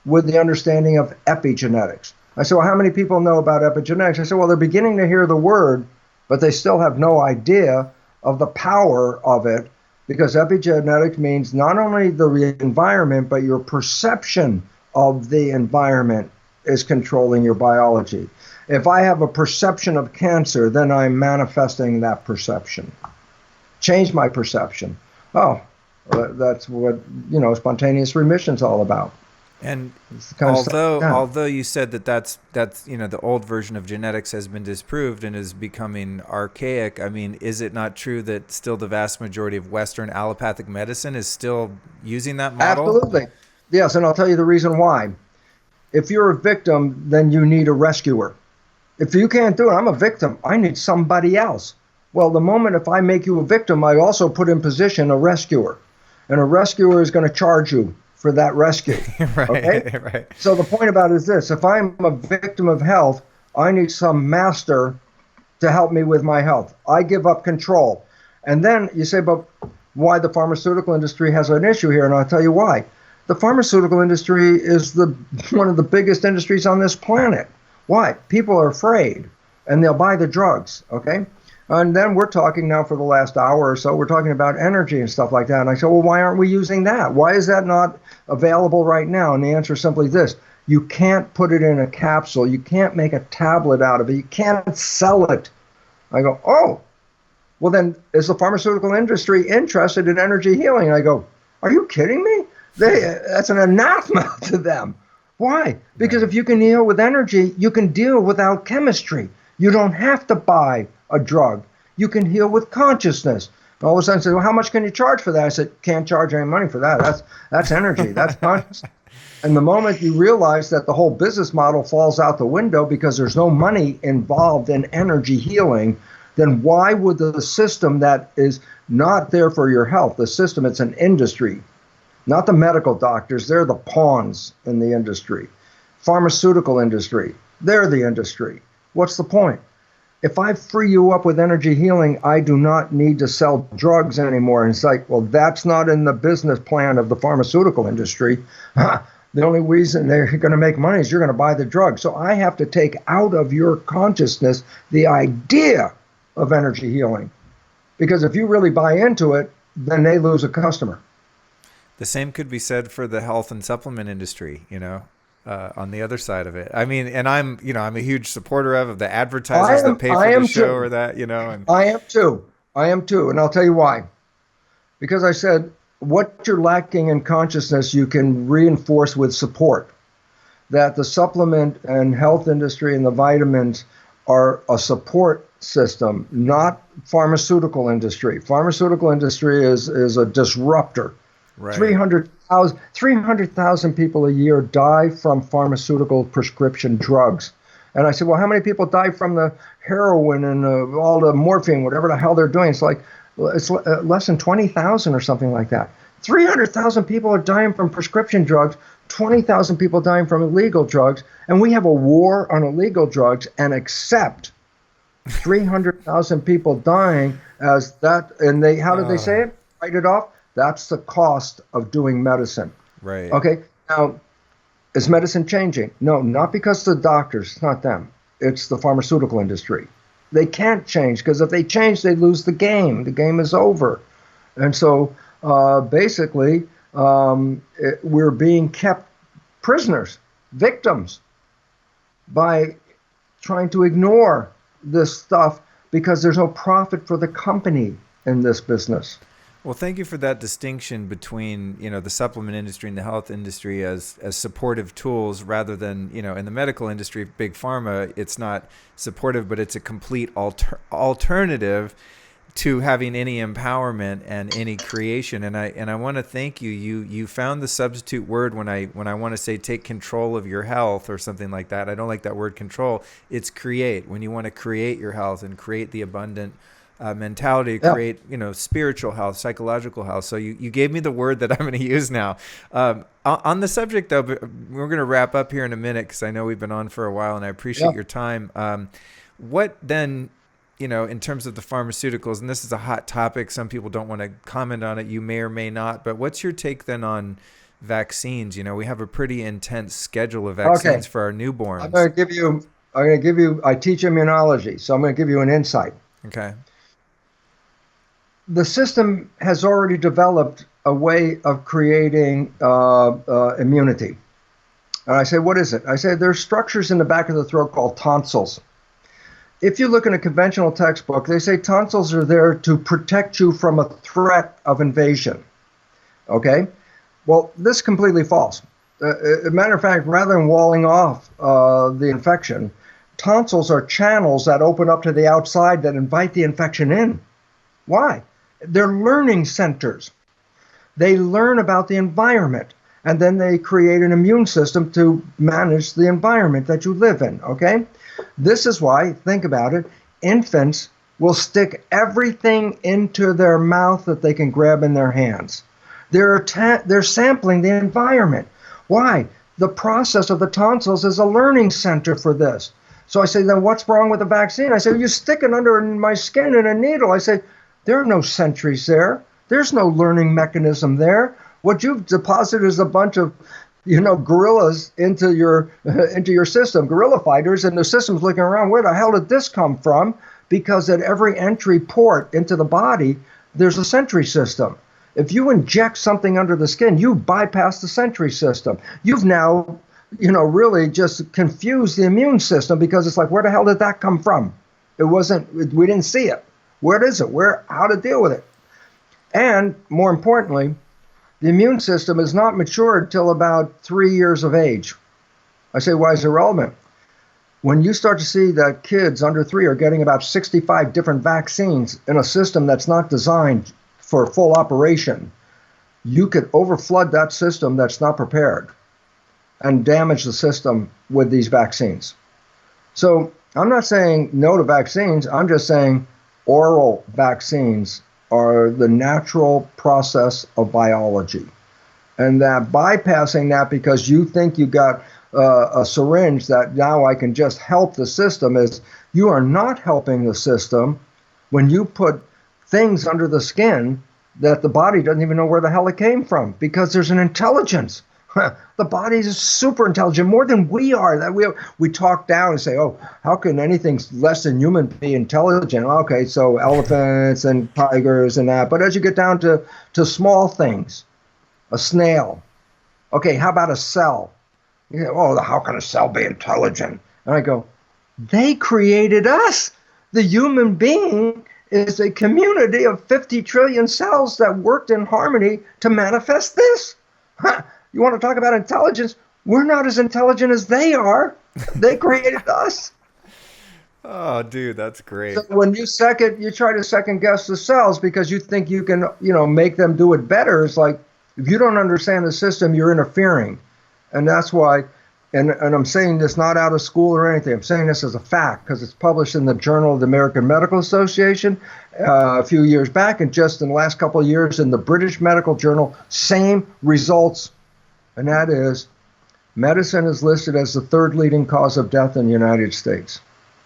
S2: with the understanding of epigenetics. I said, well, how many people know about epigenetics? I said, well, they're beginning to hear the word, but they still have no idea of the power of it, because epigenetics means not only the environment, but your perception of the environment is controlling your biology. If I have a perception of cancer, then I'm manifesting that perception. Change my perception. Oh, that's what, spontaneous remission is all about.
S1: And although you said that's the old version of genetics has been disproved and is becoming archaic, I mean, is it not true that still the vast majority of Western allopathic medicine is still using that model?
S2: Absolutely. Yes, and I'll tell you the reason why. If you're a victim, then you need a rescuer. If you can't do it, I'm a victim, I need somebody else. Well, the moment if I make you a victim, I also put in position a rescuer. And a rescuer is going to charge you for that rescue.
S1: Right,
S2: okay?
S1: Right.
S2: So the point about it is this. If I'm a victim of health, I need some master to help me with my health. I give up control. And then you say, but why the pharmaceutical industry has an issue here? And I'll tell you why. The pharmaceutical industry is one of the biggest industries on this planet. Why? People are afraid, and they'll buy the drugs, okay? And then we're talking now for the last hour or so, we're talking about energy and stuff like that. And I said, well, why aren't we using that? Why is that not available right now? And the answer is simply this. You can't put it in a capsule. You can't make a tablet out of it. You can't sell it. I go, oh, well then is the pharmaceutical industry interested in energy healing? And I go, are you kidding me? That's an anathema to them. Why? Because if you can heal with energy, you can deal without chemistry. You don't have to buy a drug. You can heal with consciousness. And all of a sudden, I said, well, how much can you charge for that? I said, can't charge any money for that. That's energy. That's consciousness. And the moment you realize that the whole business model falls out the window because there's no money involved in energy healing, then why would the system that is not there for your health, the system, it's an industry, not the medical doctors, they're the pawns in the industry. Pharmaceutical industry, they're the industry. What's the point? If I free you up with energy healing, I do not need to sell drugs anymore. And it's like, well, that's not in the business plan of the pharmaceutical industry. The only reason they're going to make money is you're going to buy the drug. So I have to take out of your consciousness the idea of energy healing. Because if you really buy into it, then they lose a customer.
S1: The same could be said for the health and supplement industry, on the other side of it. I mean, and I'm a huge supporter of the advertisers that pay for the show or that, And
S2: I am too. And I'll tell you why. Because I said, what you're lacking in consciousness, you can reinforce with support. That the supplement and health industry and the vitamins are a support system, not pharmaceutical industry. Pharmaceutical industry is a disruptor. Right. 300,000 people a year die from pharmaceutical prescription drugs. And I said, well, how many people die from the heroin and all the morphine, whatever the hell they're doing? It's like, it's less than 20,000 or something like that. 300,000 people are dying from prescription drugs, 20,000 people dying from illegal drugs, and we have a war on illegal drugs and accept 300,000 people dying as that. And how did they say it? Write it off. That's the cost of doing medicine.
S1: Right.
S2: Okay. Now, is medicine changing? No, not because the doctors, it's not them. It's the pharmaceutical industry. They can't change because if they change, they lose the game. The game is over. And so basically, We're being kept prisoners, victims, by trying to ignore this stuff because there's no profit for the company in this business.
S1: Well, thank you for that distinction between, the supplement industry and the health industry as supportive tools rather than, in the medical industry, big pharma, it's not supportive, but it's a complete alternative to having any empowerment and any creation. And I want to thank you. You found the substitute word when I want to say take control of your health or something like that. I don't like that word control. It's create. When you want to create your health and create the abundant mentality, create, spiritual health, psychological health. So you gave me the word that I'm going to use now. On the subject, though, we're going to wrap up here in a minute because I know we've been on for a while and I appreciate your time. What then, in terms of the pharmaceuticals, and this is a hot topic, some people don't want to comment on it, you may or may not, but what's your take then on vaccines? We have a pretty intense schedule of vaccines for our newborns.
S2: I'm going to give you, I teach immunology, so I'm going to give you an insight.
S1: Okay.
S2: The system has already developed a way of creating immunity. And I say, what is it? I say there's structures in the back of the throat called tonsils. If you look in a conventional textbook, they say tonsils are there to protect you from a threat of invasion. Okay? Well, this is completely false. As a matter of fact, rather than walling off the infection, tonsils are channels that open up to the outside that invite the infection in. Why? They're learning centers. They learn about the environment, and then they create an immune system to manage the environment that you live in, okay? This is why, think about it, infants will stick everything into their mouth that they can grab in their hands. They're sampling the environment. Why? The process of the tonsils is a learning center for this. So I say, then what's wrong with the vaccine? I say, you stick it under my skin in a needle. I say, there are no sentries there. There's no learning mechanism there. What you've deposited is a bunch of, gorillas into your system, gorilla fighters, and the system's looking around, where the hell did this come from? Because at every entry port into the body, there's a sentry system. If you inject something under the skin, you bypass the sentry system. You've now, really just confused the immune system because it's like, where the hell did that come from? We didn't see it. Where is it? How to deal with it? And more importantly, the immune system is not matured till about 3 years of age. I say, why is it relevant? When you start to see that kids under 3 are getting about 65 different vaccines in a system that's not designed for full operation, you could overflood that system that's not prepared and damage the system with these vaccines. So I'm not saying no to vaccines. I'm just saying oral vaccines are the natural process of biology. And that bypassing that because you think you got a syringe that now I can just help the system is you are not helping the system when you put things under the skin that the body doesn't even know where the hell it came from because there's an intelligence. The body is super intelligent, more than we are. That we talk down and say, oh, how can anything less than human be intelligent? Okay, so elephants and tigers and that. But as you get down to small things, a snail. Okay, how about a cell? You say, oh, how can a cell be intelligent? And I go, they created us. The human being is a community of 50 trillion cells that worked in harmony to manifest this. You want to talk about intelligence? We're not as intelligent as they are. They created us.
S1: Oh, dude, that's great.
S2: So when you try to second guess the cells because you think you can, make them do it better. It's like, if you don't understand the system, you're interfering. And that's why, and I'm saying this not out of school or anything. I'm saying this as a fact because it's published in the Journal of the American Medical Association a few years back, and just in the last couple of years in the British Medical Journal, same results. And that is, medicine is listed as the third leading cause of death in the United States.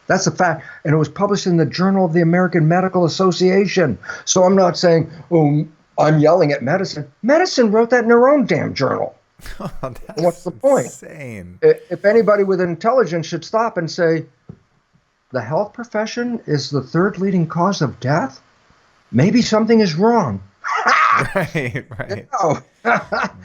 S2: That's a fact. And it was published in the Journal of the American Medical Association. So I'm not saying, oh, I'm yelling at medicine. Medicine wrote that in their own damn journal.
S1: Oh,
S2: what's the point?
S1: Insane.
S2: If anybody with intelligence should stop and say, the health profession is the third leading cause of death, maybe something is wrong.
S1: Right, right.
S2: know?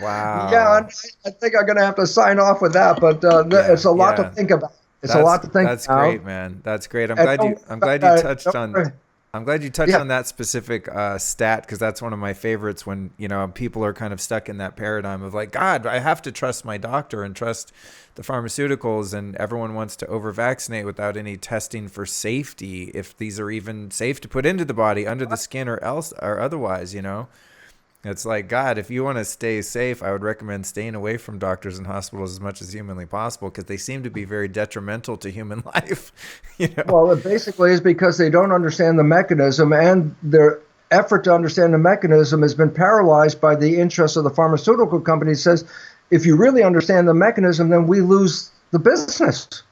S1: Wow.
S2: Yeah, I think I'm going to have to sign off with that, but
S1: Yeah,
S2: it's a lot to
S1: yeah.
S2: think about. It's a lot to think
S1: That's
S2: about.
S1: great, man. That's great.
S2: And don't,
S1: I'm glad you
S2: uh,
S1: touched
S2: don't,
S1: on I'm glad you touched
S2: yeah,
S1: on that specific stat, because that's one of my favorites when, people are kind of stuck in that paradigm of like, God, I have to trust my doctor and trust the pharmaceuticals, and everyone wants to over vaccinate without any testing for safety, if these are even safe to put into the body, under the skin, or else or otherwise. It's like, God, if you want to stay safe, I would recommend staying away from doctors and hospitals as much as humanly possible, because they seem to be very detrimental to human life.
S2: well, it basically is because they don't understand the mechanism, and their effort to understand the mechanism has been paralyzed by the interests of the pharmaceutical companies. Says, if you really understand the mechanism, then we lose the business.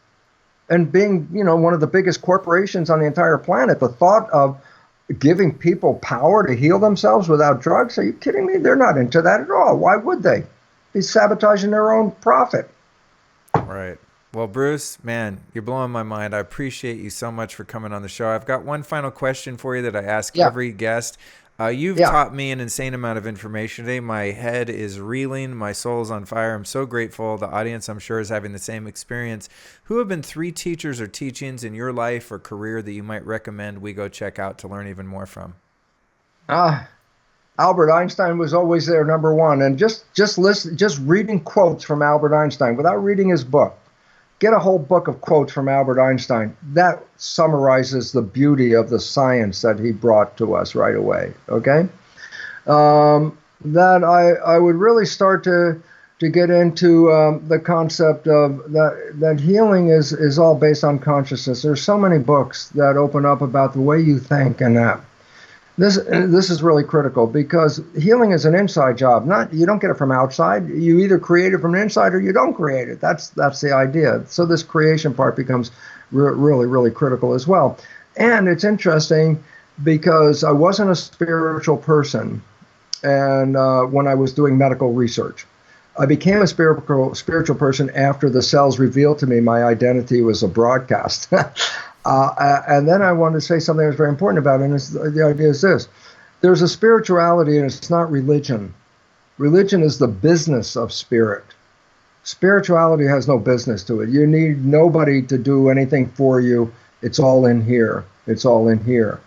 S2: And being, one of the biggest corporations on the entire planet, the thought of giving people power to heal themselves without drugs, are you kidding me? They're not into that at all. Why would they? Be sabotaging their own profit.
S1: Right. Well, Bruce, man, you're blowing my mind. I appreciate you so much for coming on the show. I've got one final question for you that I ask
S2: Yeah.
S1: every guest. You've
S2: Yeah.
S1: taught me an insane amount of information today. My head is reeling. My soul is on fire. I'm so grateful. The audience, I'm sure, is having the same experience. Who have been 3 teachers or teachings in your life or career that you might recommend we go check out to learn even more from?
S2: Albert Einstein was always there, number one. And just reading quotes from Albert Einstein without reading his book. Get a whole book of quotes from Albert Einstein. That summarizes the beauty of the science that he brought to us right away. Okay, that I would really start to get into the concept of that healing is all based on consciousness. There's so many books that open up about the way you think, and that this is really critical, because healing is an inside job. You don't get it from outside. You either create it from the inside or you don't create it. That's the idea. So this creation part becomes really, really critical as well. And it's interesting because I wasn't a spiritual person, and when I was doing medical research, I became a spiritual person after the cells revealed to me my identity was a broadcast. And then I wanted to say something that's very important about it, and the idea is this. There's a spirituality, and it's not religion. Religion is the business of spirit. Spirituality has no business to it. You need nobody to do anything for you. It's all in here. It's all in here.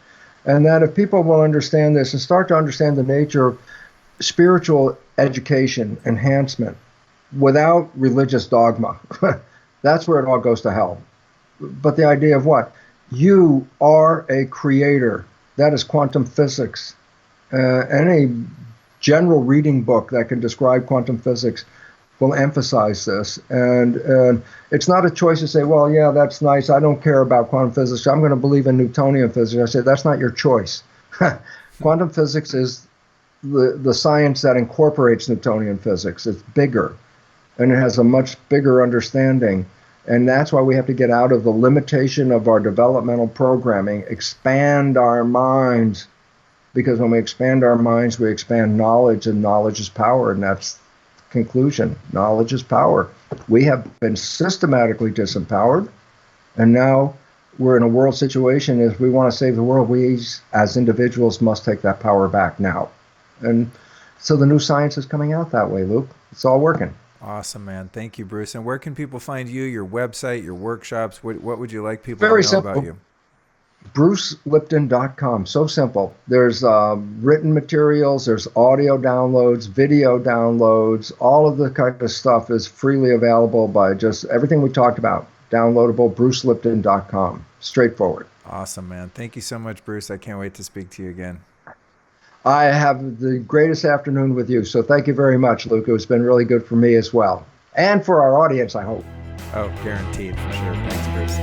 S2: And that if people will understand this and start to understand the nature of spiritual education, enhancement, without religious dogma, that's where it all goes to hell. But the idea of what? You are a creator. That is quantum physics. Any general reading book that can describe quantum physics will emphasize this. And it's not a choice to say, well, yeah, that's nice. I don't care about quantum physics. I'm going to believe in Newtonian physics. I say, that's not your choice. Quantum physics is the science that incorporates Newtonian physics. It's bigger, and it has a much bigger understanding. And that's why we have to get out of the limitation of our developmental programming, expand our minds, because when we expand our minds, we expand knowledge, and knowledge is power, and that's the conclusion. Knowledge is power. We have been systematically disempowered, and now we're in a world situation. If we want to save the world, we as individuals must take that power back now. And so the new science is coming out that way, Luke. It's all working.
S1: Awesome, man. Thank you, Bruce. And where can people find you, your website, your workshops? What would you like people
S2: Very
S1: to know
S2: simple.
S1: about you?
S2: BruceLipton.com. So simple. There's written materials, there's audio downloads, video downloads. All of the kind of stuff is freely available by just everything we talked about. Downloadable, BruceLipton.com. Straightforward.
S1: Awesome, man. Thank you so much, Bruce. I can't wait to speak to you again.
S2: I have the greatest afternoon with you. So thank you very much, Luke. It's been really good for me as well. And for our audience, I hope.
S1: Oh, guaranteed, for sure. Thanks, Bruce.